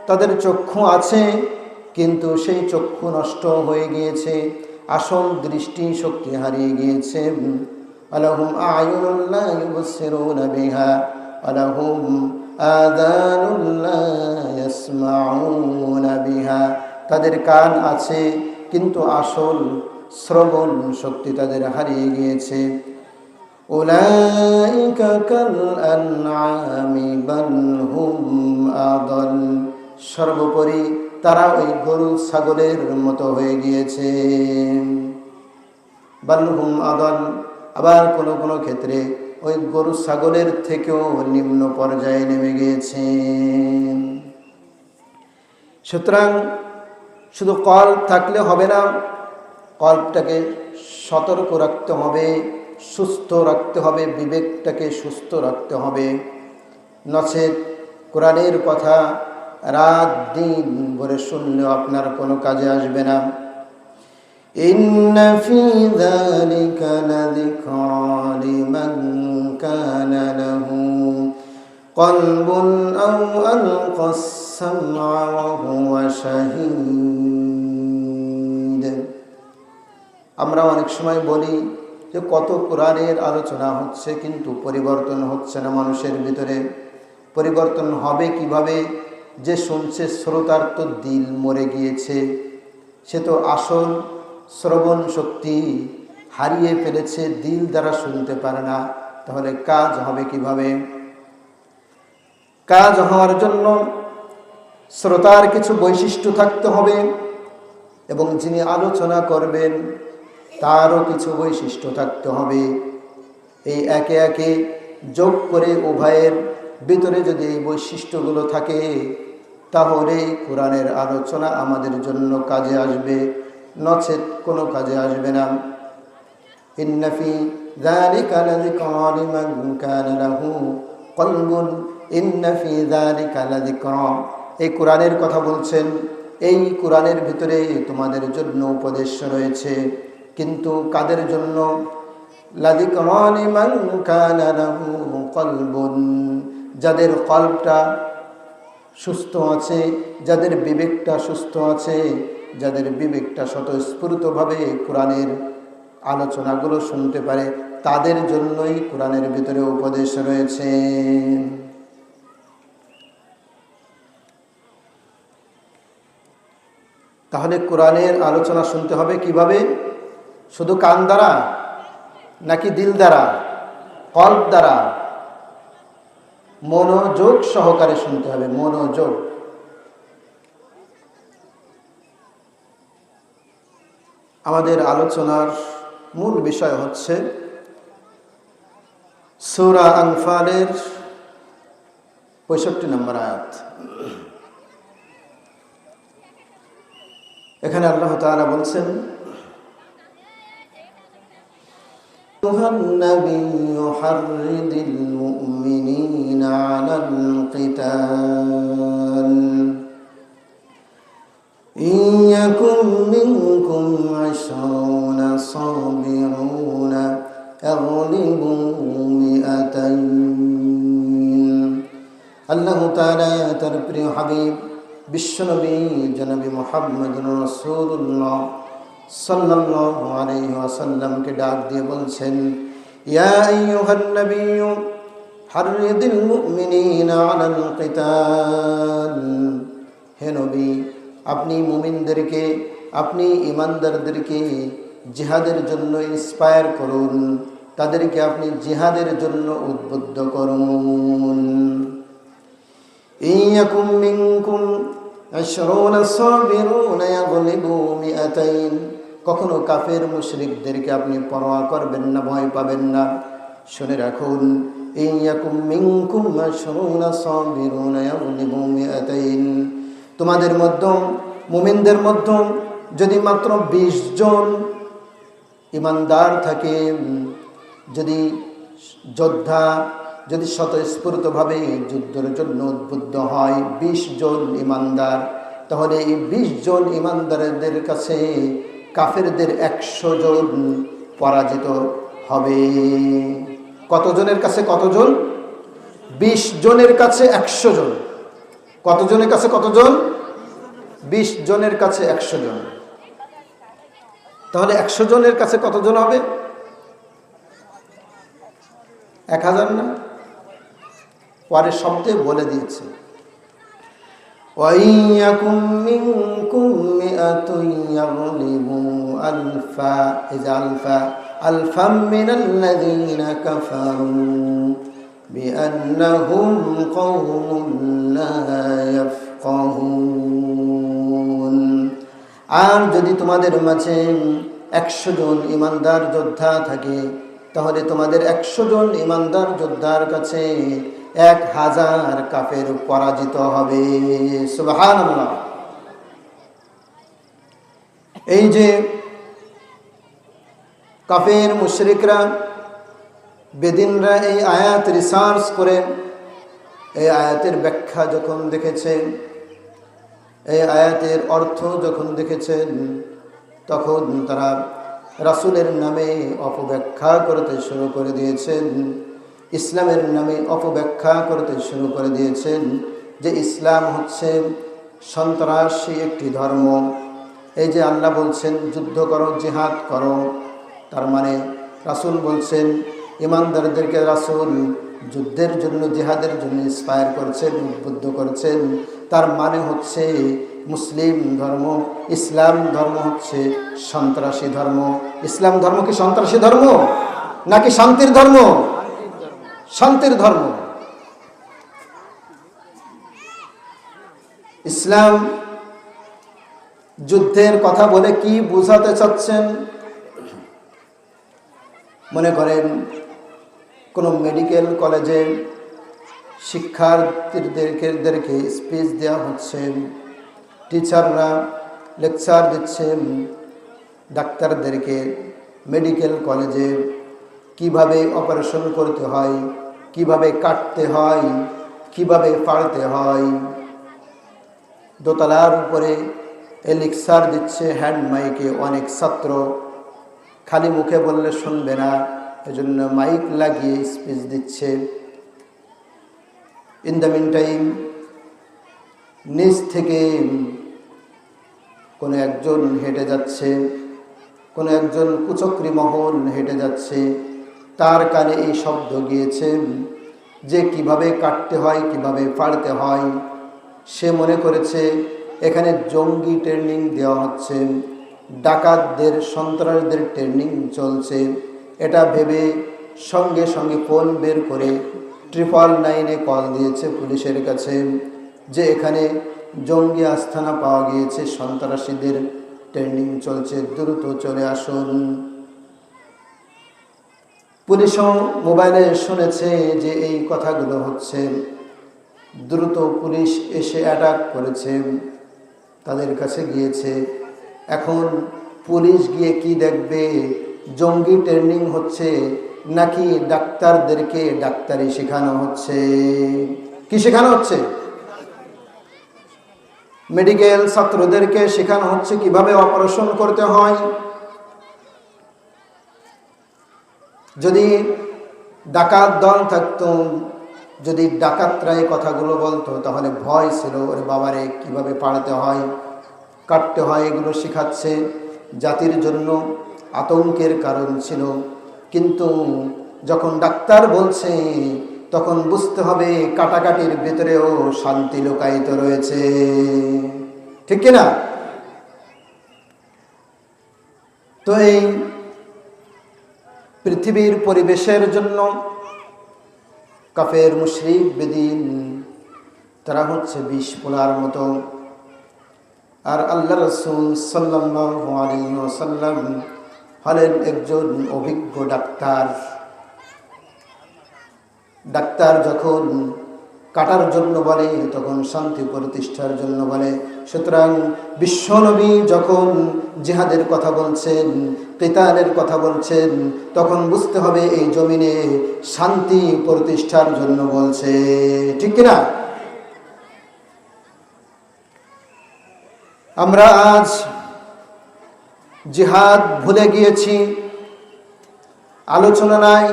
তাদের চক্ষু আছে কিন্তু সেই চক্ষু নষ্ট হয়ে গিয়েছে, আসল দৃষ্টি শক্তি হারিয়ে গিয়েছে। ওয়া লাহুম আ'য়ুনুন লা ইউবসিরুনা বিহা ওয়া লাহুম আযানুন লা ইয়াসমাউনা বিহা, তাদের কান আছে কিন্তু আসল শ্রবণ শক্তি তাদের হারিয়ে গিয়েছে। উলাইকা কাল আনআমি বাল হুম আদাল, সর্বোপরি তারা ওই গরু ছাগলের মতো হয়ে গিয়েছে। বাল হুম আদাল, আবার কোনো কোনো ক্ষেত্রে ওই গরু ছাগলের থেকেও নিম্ন পর্যায়ে নেমে গিয়েছে। সুতরাং শুধু কল্প থাকলে হবে না, কল্পটাকে সতর্ক রাখতে হবে, সুস্থ রাখতে হবে, বিবেকটাকে সুস্থ রাখতে হবে। নচেত কোরআনের কথা রাত দিন ভরে শুনলেও আপনার কোনো কাজে আসবে না। ইন্না ফি যালিকা লাযিকরা লিমান কানা লাহু কলবুন আও আলকাস সামআ ওয়া হুয়া শাহীদ। আমরা অনেক সময় বলি যে কত কোরআনের আলোচনা হচ্ছে কিন্তু পরিবর্তন হচ্ছে না মানুষের ভিতরে। পরিবর্তন হবে কিভাবে? যে শুনছে শ্রোতার তো দিল মরে গিয়েছে, সে তো আসল শ্রবণ শক্তি হারিয়ে ফেলেছে, দিল দ্বারা শুনতে পারে না। তাহলে কাজ হবে কিভাবে? কাজ হওয়ার জন্য শ্রোতার কিছু বৈশিষ্ট্য থাকতে হবে এবং যিনি আলোচনা করবেন তারও কিছু বৈশিষ্ট্য থাকতে হবে। এই একে একে যোগ করে উভয়ের ভিতরে যদি এই বৈশিষ্ট্যগুলো থাকে তাহলে কোরআনের আলোচনা আমাদের জন্য কাজে আসবে, নচেত কোনো কাজে আসবে না। ইন্না ফি যালিকা লাযিকরা লিমান কানা লাহু কলবুন, ইন্না ফি যালিকা লাযিকরা, এই কোরআনের কথা বলছেন, এই কোরআনের ভিতরে তোমাদের জন্য উপদেশ রয়েছে, কিন্তু কাদের জন্য? লাযিকরা লিমান কানা লাহু কলবুন, যাদের কল্পটা সুস্থ আছে, যাদের বিবেকটা সুস্থ আছে, যাদের বিবেকটা স্বতঃস্ফূর্তভাবে কোরআনের আলোচনাগুলো শুনতে পারে, তাদের জন্যই কোরআনের ভিতরে উপদেশ রয়েছে। তাহলে কোরআনের আলোচনা শুনতে হবে কিভাবে? শুধু কান দ্বারা নাকি দিল দ্বারা, কল্প দ্বারা? মনোযোগ সহকারে শুনতে হবে, মনোযোগ। আমাদের আলোচনার মূল বিষয় হচ্ছে সূরা আনফালের 65 নম্বর আয়াত। এখানে আল্লাহ তাআলা বলছেন, النبي حرض المؤمنين على القتال إن يكن منكم 20 صابرون يغلبوا 200 আল্লাহ তাআলা তার প্রিয় হাবিব বিশ্বনবী জনাবি মুহাম্মদুর রাসূলুল্লাহ সাল্লাল্লাহু আলাইহি ওয়াসাল্লামকে ডাক দিয়ে বলছেন, ইয়া আইয়ুহান নাবিয়্যু হাররিদিল মুমিনিনা আলাল কিতাল। হে নবী, আপনি মুমিনদেরকে, আপনি ঈমানদারদেরকে জিহাদের জন্য ইন্সপায়ার করুন, তাদেরকে আপনি জিহাদের জন্য উদ্বুদ্ধ করুন। ইয়াকুম মিনকুম 20 সাবিরুনা ইয়াগলিবু 200। কখনো কাফের মুশরিকদেরকে আপনি পরোয়া করবেন না, ভয় পাবেন না। শুনে রাখুন, ইয়াকুম মিনকুম 20 সাবিরুনা ইয়াগলিবু 200। তোমাদের মধ্যে, মুমিনদের মধ্যে যদি মাত্র 20 জন ঈমানদার থাকে, যদি যোদ্ধা যদি স্বতঃস্ফূর্তভাবে যুদ্ধের জন্য উদ্বুদ্ধ হয় 20 জন ঈমানদার, তাহলে এই 20 জন ঈমানদারদের কাছে কাফেরদের 100 জন পরাজিত হবে। কতজনের কাছে কতজন? 20 জনের কাছে 100 জন। কতজনের কাছে কতজন? 20 জনের কাছে 100 জন। তাহলে 100 জনের কাছে কতজন হবে? 1000 না? পরের শব্দে বলে দিয়েছে, ওয়াইয়াকুম মিনকুম মিআতুন ইয়াগলিবু আলফা আলফাম মিনাল্লাযীনা কাফারু বিআন্নাহুম কওমুন লা ইয়াফকাহুন। আর যদি তোমাদের মাঝে 100 জন ঈমানদার যোদ্ধা থাকে, তাহলে তোমাদের 100 জন ঈমানদার যোদ্ধার কাছে 1000 কাফের পরাজিত হবে। সুবহানাল্লাহ। এই যে কাফের মুশরিকরা, বেদিনরা এই আয়াত রিসার্চ করে এই আয়াতের ব্যাখ্যা যখন দেখেছেন, এই আয়াতের অর্থ যখন দেখেছেন, তখন তারা রাসূলের নামে অপব্যাখ্যা করতে শুরু করে দিয়েছেন, ইসলামের নামে অপব্যাখ্যা করতে শুরু করে দিয়েছেন যে ইসলাম হচ্ছে সন্ত্রাসী একটি ধর্ম। এই যে আল্লাহ বলছেন যুদ্ধ করো, জিহাদ করো, তার মানে রাসূল বলছেন ঈমানদারদেরকে রাসূল যুদ্ধের জন্য, জিহাদের জন্য ইন্সপায়ার করছেন, উদ্বুদ্ধ করছেন। তার মানে হচ্ছে মুসলিম ধর্ম, ইসলাম ধর্ম হচ্ছে সন্ত্রাসী ধর্ম। ইসলাম ধর্ম কি সন্ত্রাসী ধর্ম নাকি শান্তির ধর্ম? শান্তির ধর্ম। ইসলাম যুদ্ধের কথা বলে কি বোঝাতে চাচ্ছেন? মনে করেন কোনো মেডিকেল কলেজে শিক্ষার্থীদেরকে স্পিচ দেওয়া হচ্ছে, টিচাররা লেকচার দিচ্ছেন ডাক্তারদেরকে মেডিকেল কলেজে কিভাবে অপারেশন করতে হয়, কিভাবে কাটতে হয়, কিভাবে পাড়তে হয়। দোতলার উপরে এই লেকচার দিচ্ছে হ্যান্ড মাইকে অনেক ছাত্র, খালি মুখে বললে শুনবে না, এজন্য মাইক লাগিয়ে স্পিচ দিচ্ছে। ইন দ্য মিন টাইম নিচ থেকে কোনো একজন হেঁটে যাচ্ছে, কোনো একজন কুচক্রী মহল হেঁটে যাচ্ছে, তার কানে এই শব্দ গিয়েছে যে কিভাবে কাটতে হয়, কিভাবে পাড়তে হয়। সে মনে করেছে এখানে জঙ্গি ট্রেনিং দেওয়া হচ্ছে, ডাকাতদের, সন্ত্রাসীদের ট্রেনিং চলছে। এটা ভেবে সঙ্গে সঙ্গে ফোন বের করে 999-এ কল দিয়েছে পুলিশের কাছে যে এখানে জঙ্গি আস্তানা পাওয়া গিয়েছে, সন্ত্রাসীদের ট্রেনিং চলছে, দ্রুত চলে আসুন। পুলিশও মোবাইলে শুনেছে যে এই কথাগুলো হচ্ছে। দ্রুত পুলিশ এসে অ্যাটাক করেছে, তাদের কাছে গিয়েছে। এখন পুলিশ গিয়ে কি দেখবে? জঙ্গি ট্রেনিং হচ্ছে নাকি ডাক্তারদেরকে ডাক্তারি শেখানো হচ্ছে? কি শেখানো হচ্ছে? মেডিকেল ছাত্রদেরকে শেখানো হচ্ছে কিভাবে অপারেশন করতে হয়। যদি ডাকাত দল থাকতো, যদি ডাকাতরা এই কথাগুলো বলতো, তাহলে ভয় ছিল, ওরে বাবারে কিভাবে পালাতে হয়, কাটতে হয়, এগুলো শেখাচ্ছে। জাতির জন্য আতঙ্কের কারণ ছিল। কিন্তু যখন ডাক্তার বলছে, তখন বুঝতে হবে কাটাকাটির ভিতরেও শান্তি লুকায়িত রয়েছে। ঠিক কিনা? তো এই পৃথিবীর পরিবেশের জন্য কাফের মুশরিক বেদিন তারা হচ্ছে বিষ পোলার মতো। আর আল্লাহ রাসূল সাল্লাল্লাহু আলাইহি ওয়াসাল্লাম হলেন একজন অভিজ্ঞ ডাক্তার। ডাক্তার যখন কাটার জন্য বলে, তখন শান্তি প্রতিষ্ঠার জন্য বলে। সুতরাং বিশ্বনবী যখন জিহাদের কথা বলছেন, কিতালের কথা বলছেন, তখন বুঝতে হবে এই জমিনে শান্তি প্রতিষ্ঠার জন্য বলছে। ঠিক কিনা? আমরা আজ জিহাদ ভুলে গিয়েছি, আলোচনা নাই,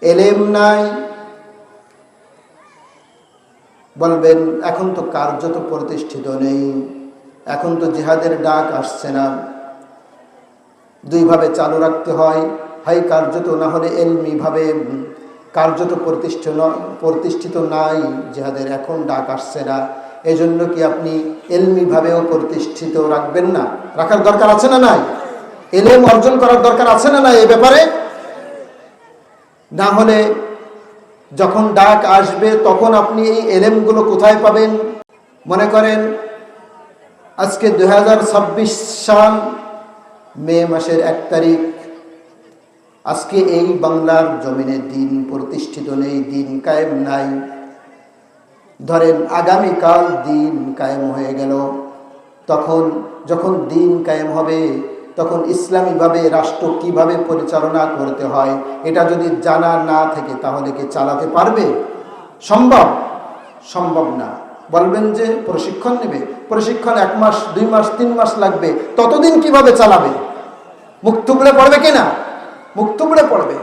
এলেম নাই। বলবেন এখন তো কার্যত প্রতিষ্ঠিত নেই, এখন তো জিহাদের ডাক আসছে না। দুইভাবে চালু রাখতে হয়, হয় কার্যত, না হলে এলমিভাবে। কার্যত প্রতিষ্ঠিত নাই জিহাদের, এখন ডাক আসছে না। এজন্য কি আপনি এলমিভাবেও প্রতিষ্ঠিত রাখবেন না? রাখার দরকার আছে না নাই? এলেম অর্জন করার দরকার আছে না নাই এই ব্যাপারে? না হলে যখন ডাক আসবে তখন আপনি এই এলেমগুলো কোথায় পাবেন? মনে করেন আজকে 2026 সাল, মে মাসের 1 তারিখ। আজকে এই বাংলার জমিনে দিন প্রতিষ্ঠিত নেই, দিন কায়েম নাই। ধরেন আগামীকাল দিন কায়েম হয়ে গেল, তখন যখন দিন কায়েম হবে, তখন ইসলামীভাবে রাষ্ট্র কিভাবে পরিচালনা করতে হয় এটা যদি জানা না থাকে, তাহলে কি চালাতে পারবে? সম্ভব? সম্ভব না। বলবেন যে প্রশিক্ষণ নেবে, প্রশিক্ষণ 1 মাস 2 মাস 3 মাস লাগবে, ততদিন কিভাবে চালাবে? মুখ থুবড়ে পড়বে কিনা? মুখ থুবড়ে পড়বে।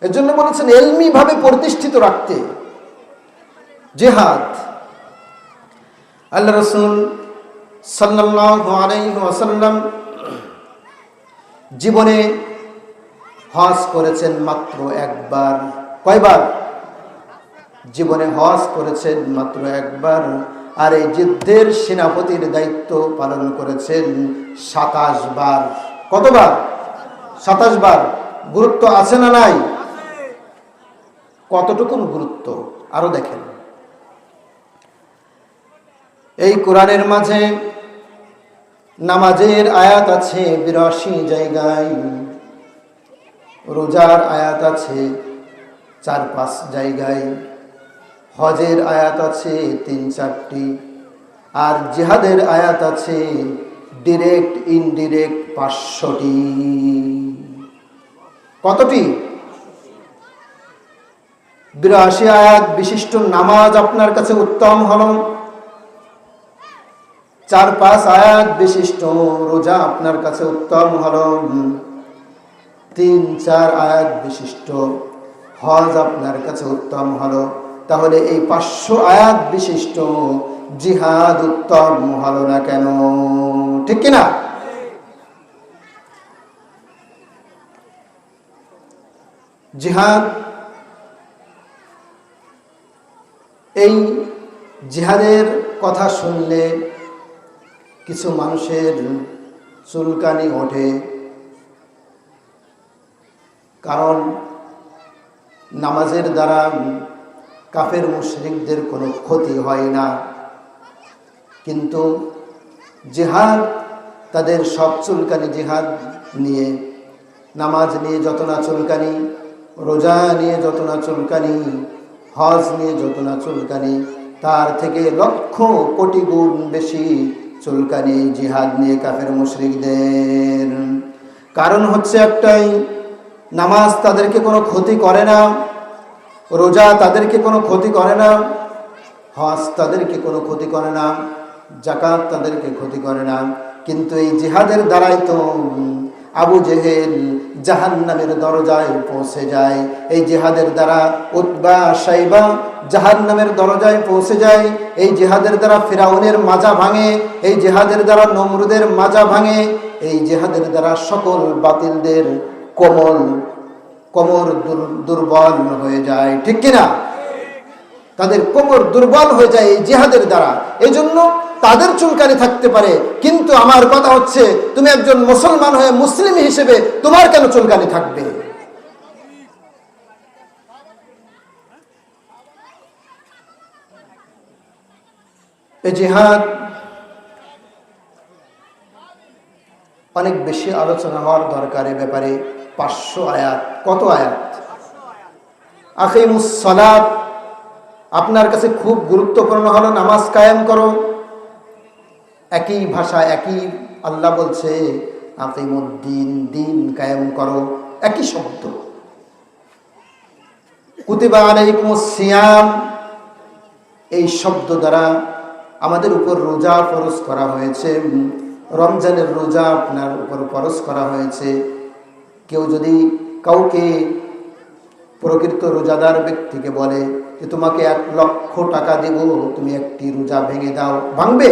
এর জন্য বলেছেন এলমিভাবে প্রতিষ্ঠিত রাখতে জিহাদ। আল্লাহ রাসূল সাল্লাল্লাহু আলাইহি ওয়াসাল্লাম জীবনে হজ করেছেন মাত্র 1 বার। কয়বার? জীবনে হজ করেছেন মাত্র 1 বার। আর এই যুদ্ধের সেনাপতির দায়িত্ব পালন করেছেন 27 বার। কতবার? 27 বার। গুরুত্ব আছে না নাই? কতটুকু গুরুত্ব আরো দেখেন। এই কোরআনের মাঝে নামাজের আয়াত আছে 82 জায়গায়, রোজার আয়াত আছে 4-5 জায়গায়, হজের আয়াত আছে 3-4টি, আর জিহাদের আয়াত আছে ডিরেক্ট ইনডিরেক্ট 500টি। কতটি? 82 আয়াত বিশিষ্ট নামাজ আপনার কাছে উত্তম হলো, 4-5 আয়াত বিশিষ্ট রোজা আপনার কাছে উত্তম হলো, 3-4 আয়াত বিশিষ্ট হজ আপনার কাছে উত্তম হলো। তাহলে এই 500 আয়াত বিশিষ্ট জিহাদ উত্তম হলো না কেন? ঠিক কিনা? জিহাদ, এই জিহাদের কথা শুনলে কিছু মানুষের চুলকানি ওঠে, কারণ নামাজের দ্বারা কাফের মুশরিকদের কোনো ক্ষতি হয় না, কিন্তু জিহাদ তাদের সব চুলকানি জিহাদ নিয়ে। নামাজ নিয়ে যত না চুলকানি, রোজা নিয়ে যত না চুলকানি, হজ নিয়ে যত না চুলকানি, তার থেকে লক্ষ কোটি গুণ বেশি চুলকানি জিহাদ নিয়ে কাফের মুশরিকদের। কারণ হচ্ছে একটাই, নামাজ তাদেরকে কোনো ক্ষতি করে না, রোজা তাদেরকে কোনো ক্ষতি করে না, হজ তাদেরকে কোনো ক্ষতি করে না, যাকাত তাদেরকে ক্ষতি করে না। কিন্তু এই জিহাদের দ্বারাই তো আবু জেহেল জাহান্নামের দরজায় পৌঁছে যায়। এই জিহাদের দ্বারা উতবা সাইবা জাহান্নামের দরজায় পৌঁছে যায়। এই জিহাদের দ্বারা ফিরাউনের মাজা ভাঙে, এই জিহাদের দ্বারা নমরুদের মাজা ভাঙে, এই জিহাদের দ্বারা সকল বাতিলদের কোমর দুর্বল হয়ে যায়। ঠিক কিনা? তাদের কোমর দুর্বল হয়ে যায় এই জিহাদের দ্বারা। এই জন্য তাদের চুলকানি থাকতে পারে, কিন্তু আমার কথা হচ্ছে, তুমি একজন মুসলমান হয়ে মুসলিম হিসেবে তোমার কেন চুলকানি থাকবে? এই জিহাদ অনেক বেশি আলোচনা হওয়ার দরকার এ ব্যাপারে। 500 আয়াত। কত আয়াত? আকিমুস সালাত আপনার কাছে খুব গুরুত্বপূর্ণ হলো, নামাজ কায়েম করো। একই ভাষা, একই আল্লাহ বলছে আকিমুদ্দিন, দিন কায়েম করো, একই শব্দ। কুতিবা আলাইকুমুস সিয়াম, এই শব্দ দ্বারা আমাদের উপর রোজা ফরজ করা হয়েছে। রমজানের রোজা আপনার উপর ফরজ করা হয়েছে। কেউ যদি কাউকে, প্রকৃত রোজাদার ব্যক্তিকে বলে যে তোমাকে 1 লক্ষ টাকা দেব, তুমি একটি রোজা ভেঙে দাও, ভাঙবে?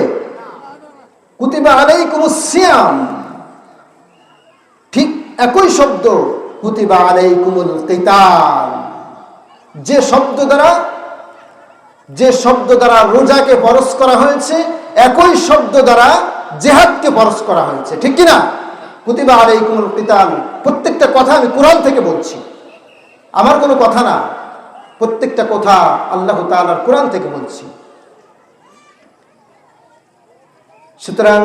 কুতিবা আলাইকুমুস সিয়াম, ঠিক একই শব্দ কুতিবা আলাইকুমুল কিতাল। যে শব্দ দ্বারা রোজাকে ফরজ করা হয়েছে, একই শব্দ দ্বারা জিহাদকে ফরজ করা হয়েছে। ঠিক কিনা? কুতিবা আলাইকুমুল কিতাল, প্রত্যেকটা কথা আমি কোরআন থেকে বলছি, আমার কোনো কথা না, প্রত্যেকটা কথা আল্লাহ তাআলার কোরআন থেকে বলছি। সুতরাং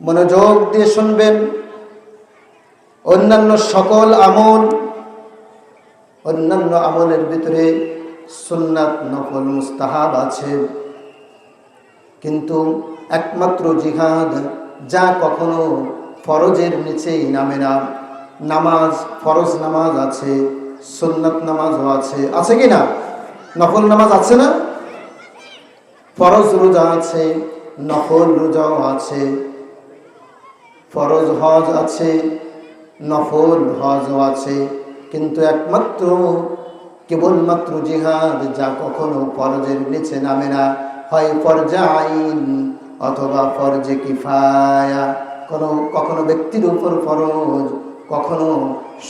মনোযোগ দিয়ে শুনবেন। অন্যান্য আমলের ভিতরে সুন্নাত, নফল, মুস্তাহাব আছে, কিন্তু একমাত্র জিহাদ যা কখনো ফরজের নিচেই নামে না। নামাজ, ফরজ নামাজ আছে, সুন্নাত নামাজও আছে, আছে কি না? নফল নামাজ আছে না? ফরজ রোজা আছে, নফল রোজাও আছে, ফরজ হজ আছে, নফল হজও আছে, কিন্তু একমাত্র কেবলমাত্র জিহাদ যা কখনো ফরজের নিচে নামে না, হয় ফরজে আইন অথবা ফরজে কিফায়া। কখনো ব্যক্তির উপর ফরজ, কখনো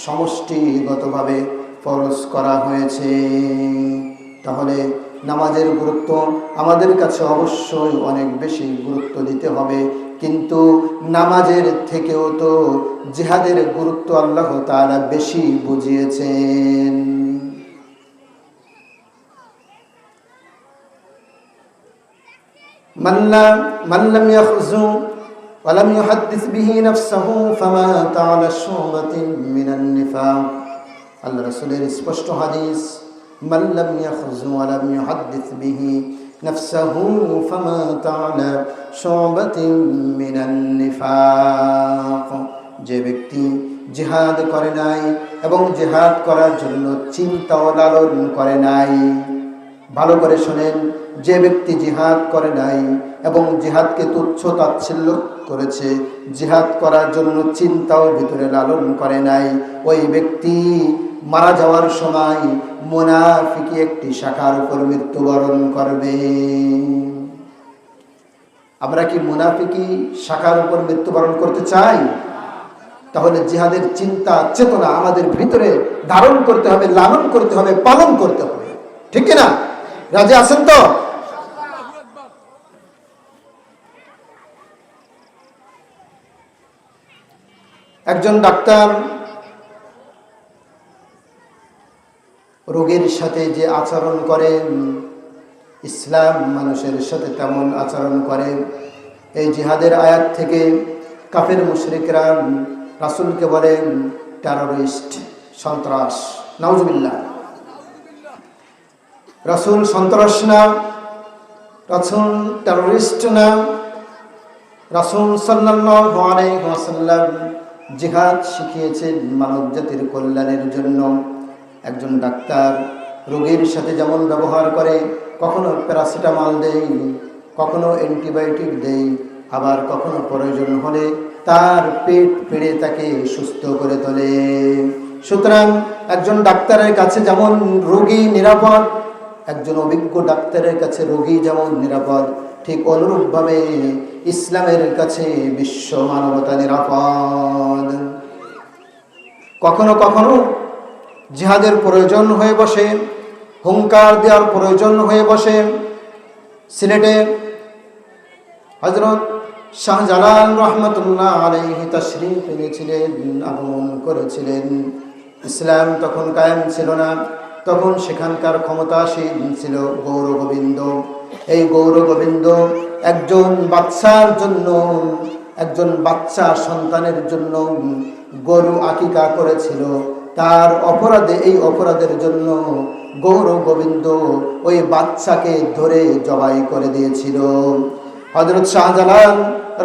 সমষ্টিগতভাবে ফরজ করা হয়েছে। তাহলে নামাজের গুরুত্ব আমাদের কাছে অবশ্যই অনেক বেশি গুরুত্ব দিতে হবে, কিন্তু নামাজের থেকেও তো জিহাদের গুরুত্ব আল্লাহ তাআলা বেশি বুঝিয়েছেন। মান লাম ইয়াখযু ওয়া লাম ইউহাদ্দিস বিহি নাফসাহু ফামাতা আলা শুবাতিন মিনান নিফাক। আল্লাহ রাসূলের স্পষ্ট হাদিস, মান লাম ইয়াখযু ওয়া লাম ইউহাদ্দিস বিহি নাফসাহু ফামাতা আলা শুবাতিন মিনান নিফাক। যে ব্যক্তি জিহাদ করে নাই এবং জিহাদ করার জন্য চিন্তা ও লালন করে নাই, ভালো করে শোনেন, যে ব্যক্তি জিহাদ করে নাই এবং জিহাদকে তুচ্ছ তাচ্ছিল্য করেছে, জিহাদ করার জন্য চিন্তাও ভিতরে লালন করে নাই, ওই ব্যক্তি মারা যাওয়ার সময় মুনাফিকি একটি শাখার উপর মৃত্যুবরণ করবে। আমরা কি মুনাফিকি শাখার উপর মৃত্যুবরণ করতে চাই? তাহলে জিহাদের চিন্তা চেতনা আমাদের ভিতরে ধারণ করতে হবে, লালন করতে হবে, পালন করতে হবে। ঠিক কিনা? রাজি আছেন তো? একজন ডাক্তার রোগীর সাথে যে আচরণ করে, ইসলাম মানুষের সাথে তেমন আচরণ করে। এই জিহাদের আয়াত থেকে কাফের মুশরিকরা রাসূলকে বলেন টেররিস্ট, সন্ত্রাস, নাউজুবিল্লাহ। রাসূল সন্ত্রাস না, রাসূল টেররিস্ট না, রাসূল সাল্লাল্লাহু আলাইহি ওয়াসাল্লাম জিহাদ শিখিয়েছেন মানব জাতির কল্যাণের জন্য। একজন ডাক্তার রোগীর সাথে যেমন ব্যবহার করে, কখনো প্যারাসিটামল দেয়, কখনো অ্যান্টিবায়োটিক দেয়, আবার কখনো প্রয়োজন হলে তার পেট পেড়ে তাকে সুস্থ করে তোলে। সুতরাং একজন ডাক্তারের কাছে যেমন রোগী নিরাপদ, একজন অভিজ্ঞ ডাক্তারের কাছে রোগী যেমন নিরাপদ, ঠিক অনুরূপভাবে ইসলামের কাছে বিশ্ব মানবতা নিরাপদ। কখনো কখনো জিহাদের প্রয়োজন হয়ে বসে, হুঙ্কার দেওয়ার প্রয়োজন হয়ে বসে। সিলেটে হযরত শাহজালাল রহমতুল্লাহ আলাইহি তাশরীফ এনেছিলেন, আগমন করেছিলেন। ইসলাম তখন কায়েম ছিল না, তখন সেখানকার ক্ষমতাসীন ছিল গৌর গোবিন্দ। এই গৌর গোবিন্দ একজন বাচ্চার জন্য, একজন বাচ্চা সন্তানের জন্য গরু আকিকা করেছিল। তার অপরাধে, এই অপরাধের জন্য গৌর গোবিন্দ ওই বাচ্চাকে ধরে জবাই করে দিয়েছিল। হযরত শাহজালাল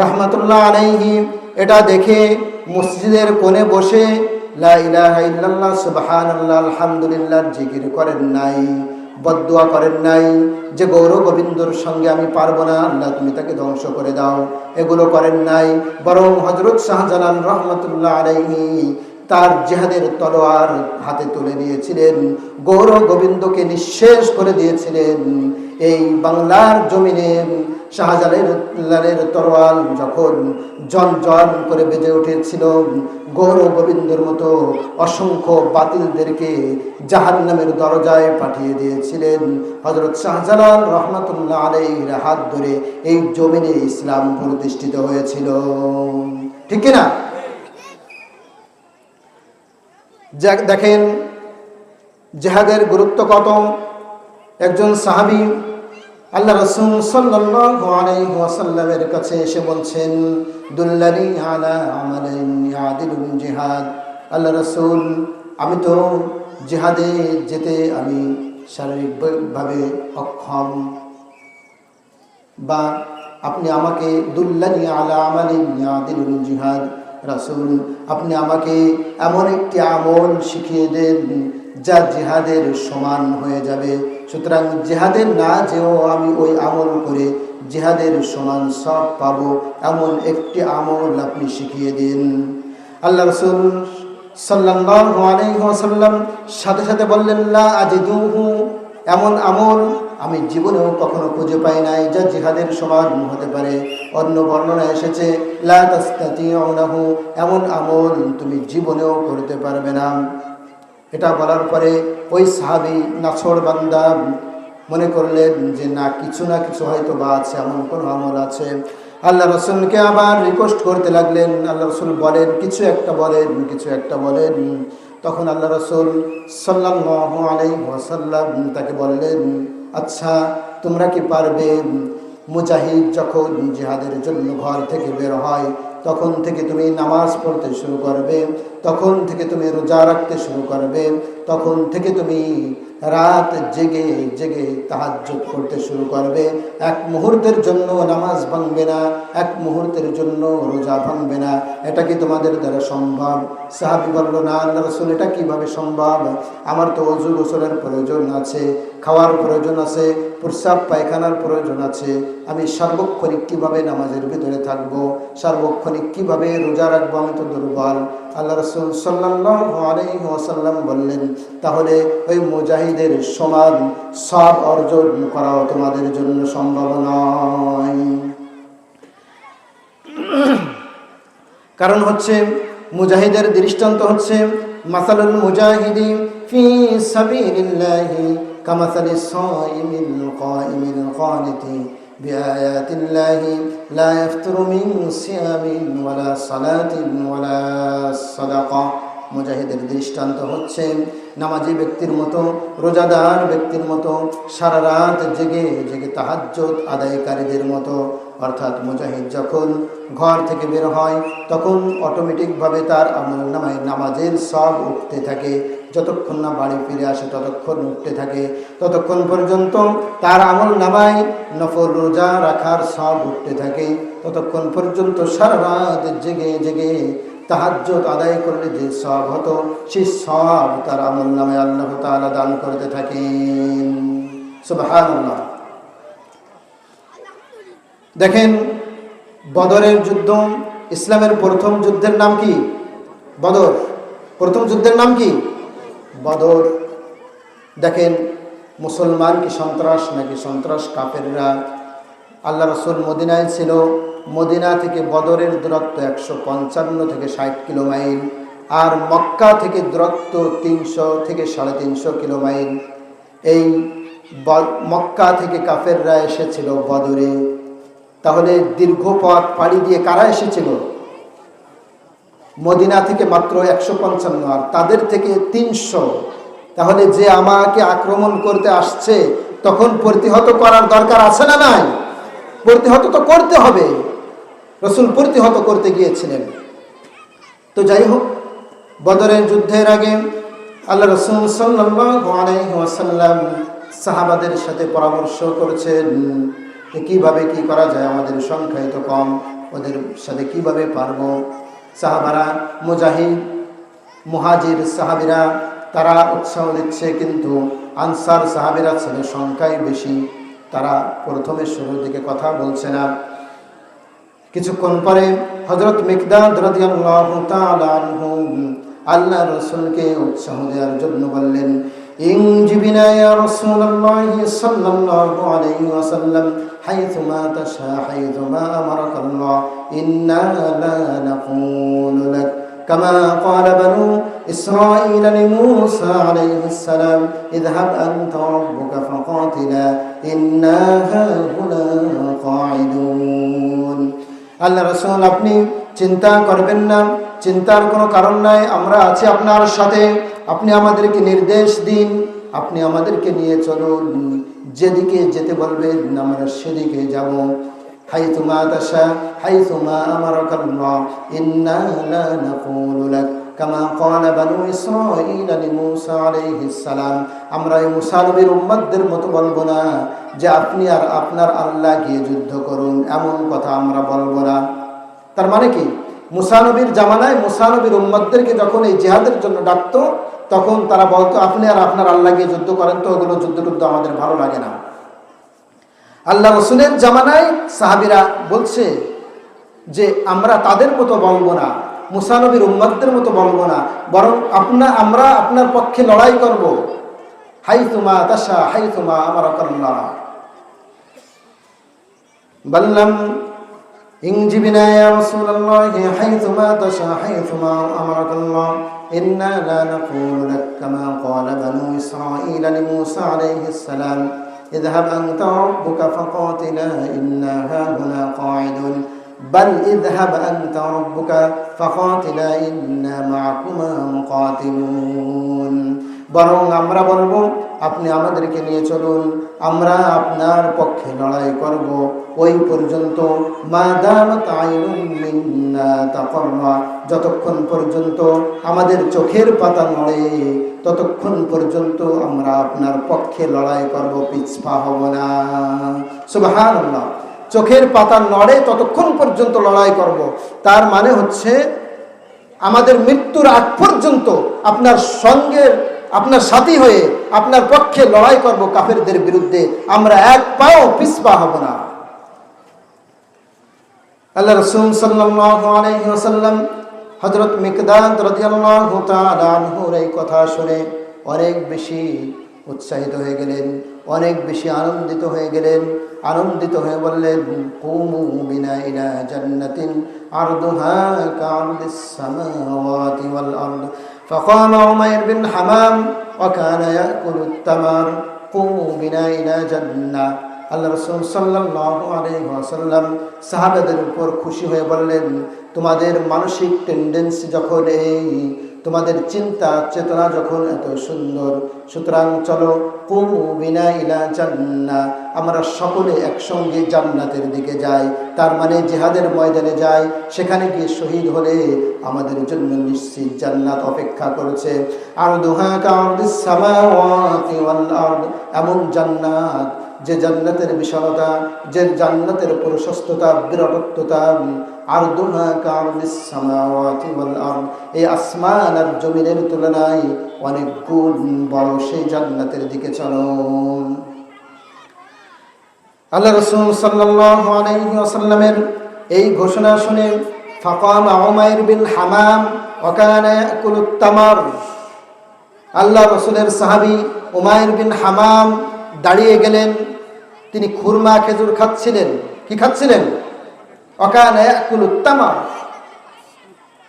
রহমতুল্লাহ আলাইহি এটা দেখে মসজিদের কোণে বসে লা ইলাহা ইল্লাল্লাহ সুবহানাল্লাহ আলহামদুলিল্লাহ জিকির করেন নাই, বদদুয়া করেন নাই যে গৌর গোবিন্দর সঙ্গে আমি পারবো না, আল্লাহ তুমি তাকে ধ্বংস করে দাও, এগুলো করেন নাই। বরং হযরত শাহজালাল রহমতুল্লাহ আলাইহি তার জিহাদের তলোয়ার হাতে তুলে নিয়েছিলেন, গৌর গোবিন্দকে নিঃশেষ করে দিয়েছিলেন। এই বাংলার জমিনে শাহজালালের তরোয়াল যখন জন জন করে বেজে উঠেছিল, গৌর গোবিন্দর মতো অসংখ্য বাতিলদেরকে জাহান্নামের দরজায় পাঠিয়ে দিয়েছিলেন। হযরত শাহজালাল রহমতুল্লাহ আলাইহির হাত ধরে এই জমিনে ইসলাম প্রতিষ্ঠিত হয়েছিল। ঠিক কিনা? দেখেন জিহাদের গুরুত্ব কত। একজন সাহাবী আল্লাহ রাসূল সাল্লাল্লাহু আলাইহি ওয়াসাল্লামের কাছে এসে বলছেন, দুল্লানি আলা আমালিন ইয়াদিলুল জিহাদ। আল্লাহ রাসূল, আমি তো জিহাদে যেতে আমি শারীরিকভাবে অক্ষম, বা আপনি আমাকে দুল্লানি আলা আমালিন ইয়াদিলুল জিহাদ, রাসূল আপনি আমাকে এমন একটি আমল শিখিয়ে দেন যা জিহাদের সমান হয়ে যাবে। সুতরাং জিহাদে না যেও আমি ওই আমল করে জিহাদের সমান সব পাবো, এমন একটি আমল আপনি শিখিয়ে দিন। আল্লাহ রাসূল সাল্লাল্লাহু আলাইহি ওয়াসাল্লাম সাথে সাথে বললেন, লা আজিদুহু, এমন আমল আমি জীবনেও কখনো খুঁজে পাই নাই যা জিহাদের সমান হতে পারে। অন্য বর্ণনা এসেছে, লা তাস্তাতিউনাহু, এমন আমল তুমি জীবনেও করতে পারবে না। এটা বলার পরে ওই সাহাবী নাছোড় বান্দা মনে করলেন যে না কিছু হয়তো বা আছে, এমন কোনো আমল আছে। আল্লাহ রাসূলকে আবার রিকোয়েস্ট করতে লাগলেন। আল্লাহ রাসূল বলেন, কিছু একটা বলেন। তখন আল্লাহ রাসূল সাল্লাল্লাহু আলাইহি ওয়াসাল্লাম তাকে বললেন, আচ্ছা তোমরা কি পারবে, মুজাহিদ যখন জিহাদের জন্য ঘর থেকে বের হয় তখন থেকে তুমি নামাজ পড়তে শুরু করবে, তখন থেকে তুমি রোজা রাখতে শুরু করবে, তখন থেকে তুমি রাত জেগে জেগে তাহাজ্জুদ করতে শুরু করবে। এক মুহূর্তের জন্য নামাজ ভাঙবে না, এক মুহূর্তের জন্য রোজা ভাঙবে না। এটা কি তোমাদের দ্বারা সম্ভব? সাহাবী বলল, না আল্লাহ রাসূল, এটা কিভাবে সম্ভব? আমার তো ওযু গোসলের প্রয়োজন আছে, খাওয়ার প্রয়োজন আছে, প্রস্রাব পায়খানার প্রয়োজন আছে। আমি সার্বক্ষণিক কিভাবে নামাজের ভিতরে থাকবো, সার্বক্ষণিক কিভাবে রোজা রাখবো? আমি তো দুর্বল। আল্লাহ রাসূল সাল্লাল্লাহু আলাইহি ওয়াসাল্লাম বললেন, তাহলে ওই মুজাহিদের সমান সব অর্জন করাও তোমাদের জন্য সম্ভব নয়। কারণ হচ্ছে মুজাহিদের দৃষ্টান্ত হচ্ছে মাসালুল মুজাহিদি ফি সাবিলিল্লাহি কামাসালিস সাইমিল কাইমিল কানিতি বিআয়াতিল্লাহি লা ইয়াফতুরু মিন সিয়ামিন ওয়ালা সালাতিন ওয়ালা সাদাকা। মুজাহিদের দৃষ্টান্ত হচ্ছে নামাজি ব্যক্তির মতো, রোজাদার ব্যক্তির মতো, সারা রাত জেগে জেগে তাহাজ্জুদ আদায়কারীদের মতো। অর্থাৎ মুজাহিদ যখন ঘর থেকে বের হয় তখন অটোমেটিকভাবে তার আমলনামায় নামাজের সব উঠতে থাকে। যতক্ষণ না বাড়ি ফিরে আসে ততক্ষণ উঠতে থাকে, ততক্ষণ পর্যন্ত তার আমল নামায় নফল রোজা রাখার সব উঠতে থাকে, ততক্ষণ পর্যন্ত সারা রাত জেগে জেগে তাহাজ্জুদ আদায় করলে যে সব হতো সেই সব তার আমল নামায় আল্লাহ তাআলা দান করতে থাকেন। সুবহানাল্লাহ। দেখেন, বদরের যুদ্ধ, ইসলামের প্রথম যুদ্ধের নাম কি? বদর। প্রথম যুদ্ধের নাম কি? বদর। দেখেন, মুসলমান কি সন্ত্রাস নাকি সন্ত্রাস কাফেররা? আল্লাহ রাসূল মদিনায় ছিল, মদিনা থেকে বদরের দূরত্ব 155 থেকে 60 কিলোমাইল, আর মক্কা থেকে দূরত্ব 300 থেকে 350 কিলোমাইল। এই মক্কা থেকে কাফেররা এসেছিল বদরে। তাহলে দীর্ঘ পথ পাড়ি দিয়ে কারা এসেছিল? মদিনা থেকে মাত্র 155 আর তাদের থেকে 300। তাহলে যে আমাকে আক্রমণ করতে আসছে তখন প্রতিহত করার দরকার আছে না নাই? প্রতিহত তো করতে হবে। রাসূল প্রতিহত করতে গিয়েছিলেন। তো যাই হোক, বদরের যুদ্ধের আগে আল্লাহ রাসূল সাল্লাল্লাহু আলাইহি ওয়াসাল্লাম সাহাবাদের সাথে পরামর্শ করেছেন কিভাবে কি করা যায়, আমাদের সংখ্যাই তো কম, ওদের সাথে কিভাবে পারবো। সাহাবারা, মুজাহিদ মুহাজির সাহাবিরা তারা উৎসাহ দিচ্ছে, কিন্তু আনসার সাহাবিরা ছিল সংখ্যায় বেশি, তারা প্রথমে শুরুর দিকে কথা বলছে না। কিছুক্ষণ পরে হযরত মিকদাদ রাদিয়াল্লাহু তাআলা আনহু আল্লাহ রাসূলকে উৎসাহ দেওয়ার জন্য বললেন, ইনজিবিনা ইয়া রাসূলুল্লাহ সাল্লাল্লাহু আলাইহি ওয়াসাল্লাম হাইথুমা তাশা হাইথুমা আমারাকাল্লাহ ইন্না লা নাকুলু লাক কামা ক্বালা বানু ইসরাঈল লিমূসা আলাইহিস সালাম ইযহাব আনতা রাব্বুকা ফাকাতিলা ইন্না হাহুনা কাঈদুন। আল্লাহ রাসূল, আপনি চিন্তা করবেন না, চিন্তার কোনো কারণ নাই, আমরা আছি আপনার সাথে। আপনি আমাদেরকে নির্দেশ দিন, আপনি আমাদেরকে নিয়ে চলুন, যেদিকে যেতে বলবেন আমরা সেদিকে যাব। হাইথুমা তাশা হাইথুমা আমারাকাল্লাহ ইন্না লা নাকুলু লাক কামা ক্বালা বানু ইসরাঈল লিমূসা আলাইহিস সালাম। আমরা এই মুসা নবীর উম্মতদের মতো বলবো না যে আপনি আর আপনার আল্লাহ গিয়ে যুদ্ধ করুন, এমন কথা আমরা বলবো না। তার মানে কি, মুসা নবীর জামানায় মুসা নবীর উম্মতদেরকে যখন এই জিহাদের জন্য ডাকতো তখন তারা বলতো আপনি আর আপনার আল্লাহ গিয়ে যুদ্ধ করেন তো, ওগুলো যুদ্ধ আমাদের ভালো লাগে না। আল্লাহ রাসূলের জামানায় সাহাবীরা বলছে যে আমরা তাদের মতো বলবো না, মুসা নবীর উম্মতদের মতো বলবো না, বরং আমরা আপনার পক্ষে লড়াই করব। হাইথুমা তাশা হাইথুমা আমারাকাল্লাহ বললাম ইনজিবিনা ইয়া রাসূলুল্লাহ হাইথুমা তাশা হাইথুমা আমারাকাল্লাহ ইন্না লা নাকুলু লাক কামা ক্বালা বানু ইসরাঈল লিমূসা আলাইহিস সালাম ইযহাব আনতা রাব্বুকা ফাকাতিলা ইন্না হাহুনা কাঈদুন বাল ইযহাব আনতা রাব্বুকা ফাকাতিলা ইন্না মা'কুমা মুকাতিলুন। বরং আমরা বলবো আপনি আমাদেরকে নিয়ে চলুন, আমরা আপনার পক্ষে লড়াই করব ওই পর্যন্ত, মা দামাত আইনুন মিন্না তাকাররা, যতক্ষণ পর্যন্ত আমাদের চোখের পাতা নড়ে ততক্ষণ পর্যন্ত আমরা আপনার পক্ষে লড়াই করব, পিছপা হব না। সুবহানাল্লাহ। চোখের পাতা নড়ে ততক্ষণ পর্যন্ত লড়াই করব, তার মানে হচ্ছে আমাদের মৃত্যুর আগ পর্যন্ত আপনার সঙ্গে আপনার সাথী হয়ে আপনার পক্ষে লড়াই করব কাফেরদের বিরুদ্ধে, আমরা এক পাও পিছপা হব না। আল্লাহ রাসূল সাল্লাল্লাহু আলাইহি ওয়াসাল্লাম হযরত মিকদাদ রাদিয়াল্লাহু তাআলা আনহুর এই কথা শুনে অনেক বেশি উৎসাহিত হয়ে গেলেন, অনেক বেশি আনন্দিত হয়ে গেলেন। আনন্দিত হয়ে বললেন, কুমু বিনা ইলা জান্নাতিন আরদুহা কাআরদিস সামাওয়াতি ওয়াল আরদ فقام عمير بن حمام وكان يأكل التمر قوموا بنا إلى جنة। আল্লাহ রাসূল সাল্লাল্লাহু আলাইহি ওয়াসাল্লাম সাহাবাদের উপর খুশি হয়ে বললেন, তোমাদের মানসিক টেন্ডেন্সি যখন এই তোমাদের চিন্তা চেতনা যখন এত সুন্দর, সুতরাং চলো কুমু বিনা ইলা জান্নাহ, আমরা সকলে একসঙ্গে জান্নাতের দিকে যাই। তার মানে জিহাদের ময়দানে যাই, সেখানে গিয়ে শহীদ হলে আমাদের জন্য নিশ্চিত জান্নাত অপেক্ষা করেছে। আরদুহা কারদিস সামাওয়াতি ওয়াল আরদ, এমন জান্নাত যে জান্নাতের বিশালতা, যে জান্নাতের প্রশস্ততা, বিরাটত্বতা, আরদুহা কারদিস সামাওয়াতি ওয়াল আরদ, এই আসমান আর জমিনের তুলনায় অনেক গুণ বড় সেই জান্নাতের দিকে চলো। আল্লাহ রাসূল সাল্লাল্লাহু আলাইহি ওয়াসাল্লামের এই ঘোষণা শুনে ফাকাম উমাইর বিন হামাম ওয়া কানা ইয়াকুলুত তামার, আল্লাহ রাসূলের সাহাবী উমাইর বিন হামাম দাঁড়িয়ে গেলেন। তিনি খুরমা খেজুর খাচ্ছিলেন। কি খাচ্ছিলেন? ওয়া কানা ইয়াকুলুত তামার,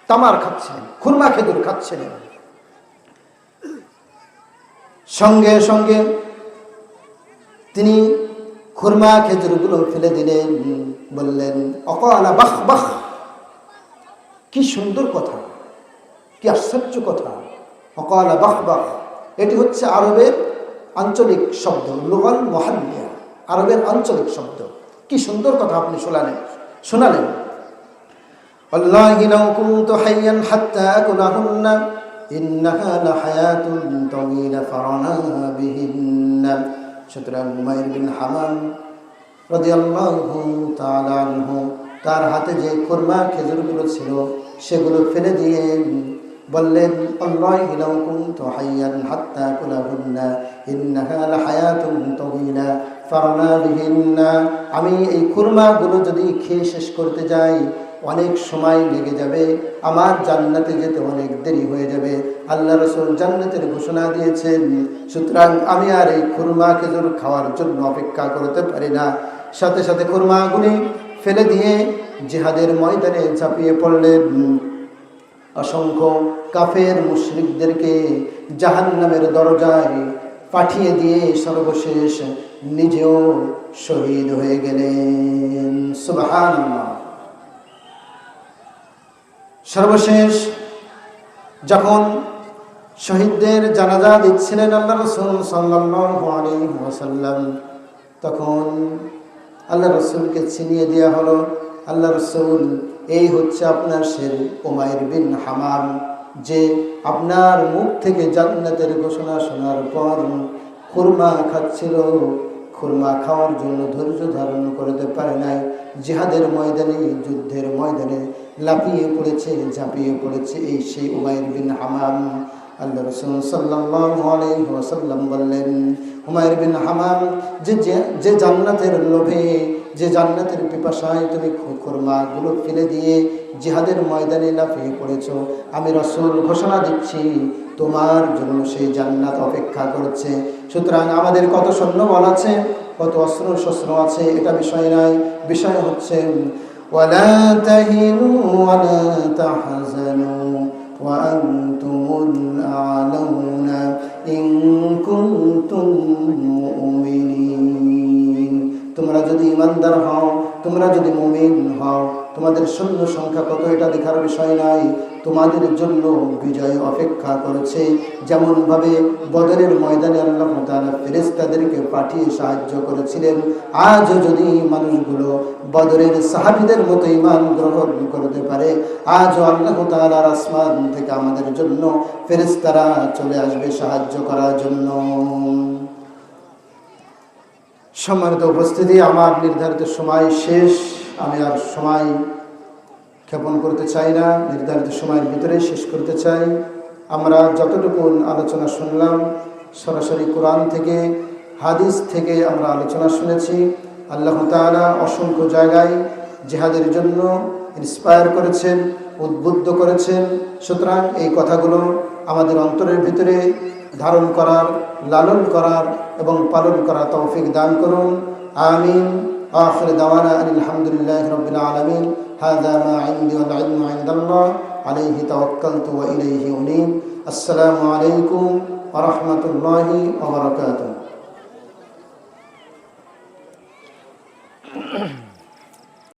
তামার খাচ্ছিলেন, খুরমা খেজুর খাচ্ছিলেন। সঙ্গে সঙ্গে তিনি খুরমা খেজুরগুলো ফেলে দিলেন, বললেন অকালা বাহ বাহ, কি সুন্দর কথা, কি আশ্চর্য কথা। অকালা বাহ বাহ, এটি হচ্ছে আরবের আঞ্চলিক শব্দ, লুগাল মুহাল্লিয়া, আরবের আঞ্চলিক শব্দ। কি সুন্দর কথা আপনি শোনালেন। আল্লাহি লাউ কুনতু হাইয়ান হাত্তা আকুলাহুন্না ইন্নাহা লাহায়াতুন তাওয়িলা ফারানা বিহিন্না। সুতরাং উমাইর বিন হামাম রাদিয়াল্লাহু তাআলা আনহু, তার হাতে যে খুরমা খেজুরগুলো ছিল সেগুলো ফেলে দিয়ে বললেন আল্লাহি লাউ কুনতু হাইয়ান হাত্তা আকুলাহুন্না ইন্নাহা লাহায়াতুন তাওয়িলা ফারানা বিহিন্না, আমি এই খুরমাগুলো যদি খেয়ে শেষ করতে যাই অনেক সময় লেগে যাবে, আমার জান্নাতে যেতে অনেক দেরি হয়ে যাবে। আল্লাহ রাসূল জান্নাতের ঘোষণা দিয়েছেন, সুতরাং আমি আর এই খুরমা খেজুর খাওয়ার জন্য অপেক্ষা করতে পারি না। সাথে সাথে খুরমাগুলি ফেলে দিয়ে জিহাদের ময়দানে ঝাঁপিয়ে পড়লেন। অসংখ্য কাফের মুশরিকদেরকে জাহান্নামের দরজায় পাঠিয়ে দিয়ে সর্বশেষ নিজেও শহীদ হয়ে গেলেন। সুবহানাল্লাহ। সর্বশেষ যখন শহীদদের জানাজা দিচ্ছিলেন আল্লাহ রাসূল সাল্লাল্লাহু আলাইহি ওয়াসাল্লাম, তখন আল্লাহ রাসূলকে ছিনিয়ে দেওয়া হলো। আল্লাহ রাসূল, এই হচ্ছে আপনার শের উমাইর বিন হামাম, যে আপনার মুখ থেকে জান্নাতের ঘোষণা শোনার পর খুরমা খাচ্ছিল, খুরমা খাওয়ার জন্য ধৈর্য ধারণ করতে পারে নাই, জিহাদের ময়দানে, যুদ্ধের ময়দানে লাফিয়ে পড়েছে, ঝাঁপিয়ে পড়েছে এই সেই উমাইর বিন হামাম। আল্লাহ রাসূল সাল্লাল্লাহু আলাইহি ওয়াসাল্লাম বললেন, উমাইর বিন হামাম, যে জান্নাতের লোভে, যে জান্নাতের পিপাসায় তুমি খুরমাগুলো ফেলে দিয়ে জিহাদের ময়দানে লাফিয়ে পড়েছ, আমি রাসূল ঘোষণা দিচ্ছি তোমার জন্য সেই জান্নাত অপেক্ষা করছে। সুতরাং আমাদের কত সৈন্যবল আছে, কত অস্ত্র শস্ত্র আছে, এটা বিষয় নয়। বিষয় হচ্ছে ওয়ালা তাহিনু ওয়ালা তাহজানু ওয়া আনতুমুল আ'লাউনা ইন কুনতুম মুমিনিন। তোমরা যদি ঈমানদার হও, তোমরা যদি মুমিন হও, তোমাদের সৈন্য সংখ্যা কত এটা দেখার বিষয় নাই, তোমাদের জন্য বিজয় অপেক্ষা করেছে। যেমনভাবে বদরের ময়দানে আল্লাহ তাআলা ফেরেশতাদেরকে পাঠিয়ে সাহায্য করেছিলেন, আজও যদি মানুষগুলো বদরের সাহাবীদের মতো ঈমান গ্রহণ করতে পারে, আজও আল্লাহ তাআলার আসমান থেকে আমাদের জন্য ফেরেশতারা চলে আসবে সাহায্য করার জন্য। সম্মানিত উপস্থিতি, আমার নির্ধারিত সময় শেষ। আমি আর সময় ক্ষেপণ করতে চাই না, নির্ধারিত সময়ের ভিতরে শেষ করতে চাই। আমরা যতটুকু আলোচনা শুনলাম সরাসরি কোরআন থেকে, হাদিস থেকে আমরা আলোচনা শুনেছি। আল্লাহ তাআলা অসংখ্য জায়গায় জিহাদের জন্য ইন্সপায়ার করেছেন, উদ্বুদ্ধ করেছেন। সুতরাং এই কথাগুলো আমাদের অন্তরের ভিতরে ধারণ করার, লালন করার এবং পালন করার তৌফিক দান করুন। আমিন। আখির দাওয়ানা আলহামদুলিল্লাহি রাব্বিল আলামিন। হাযা মা ইনদি ওয়াল ইলমু ইনদাল্লাহ আলাইহি তাওয়াক্কালতু ওয়া ইলাইহি উনীব। আসসালামু আলাইকুম ওয়া রাহমাতুল্লাহি ওয়া বারাকাতুহু।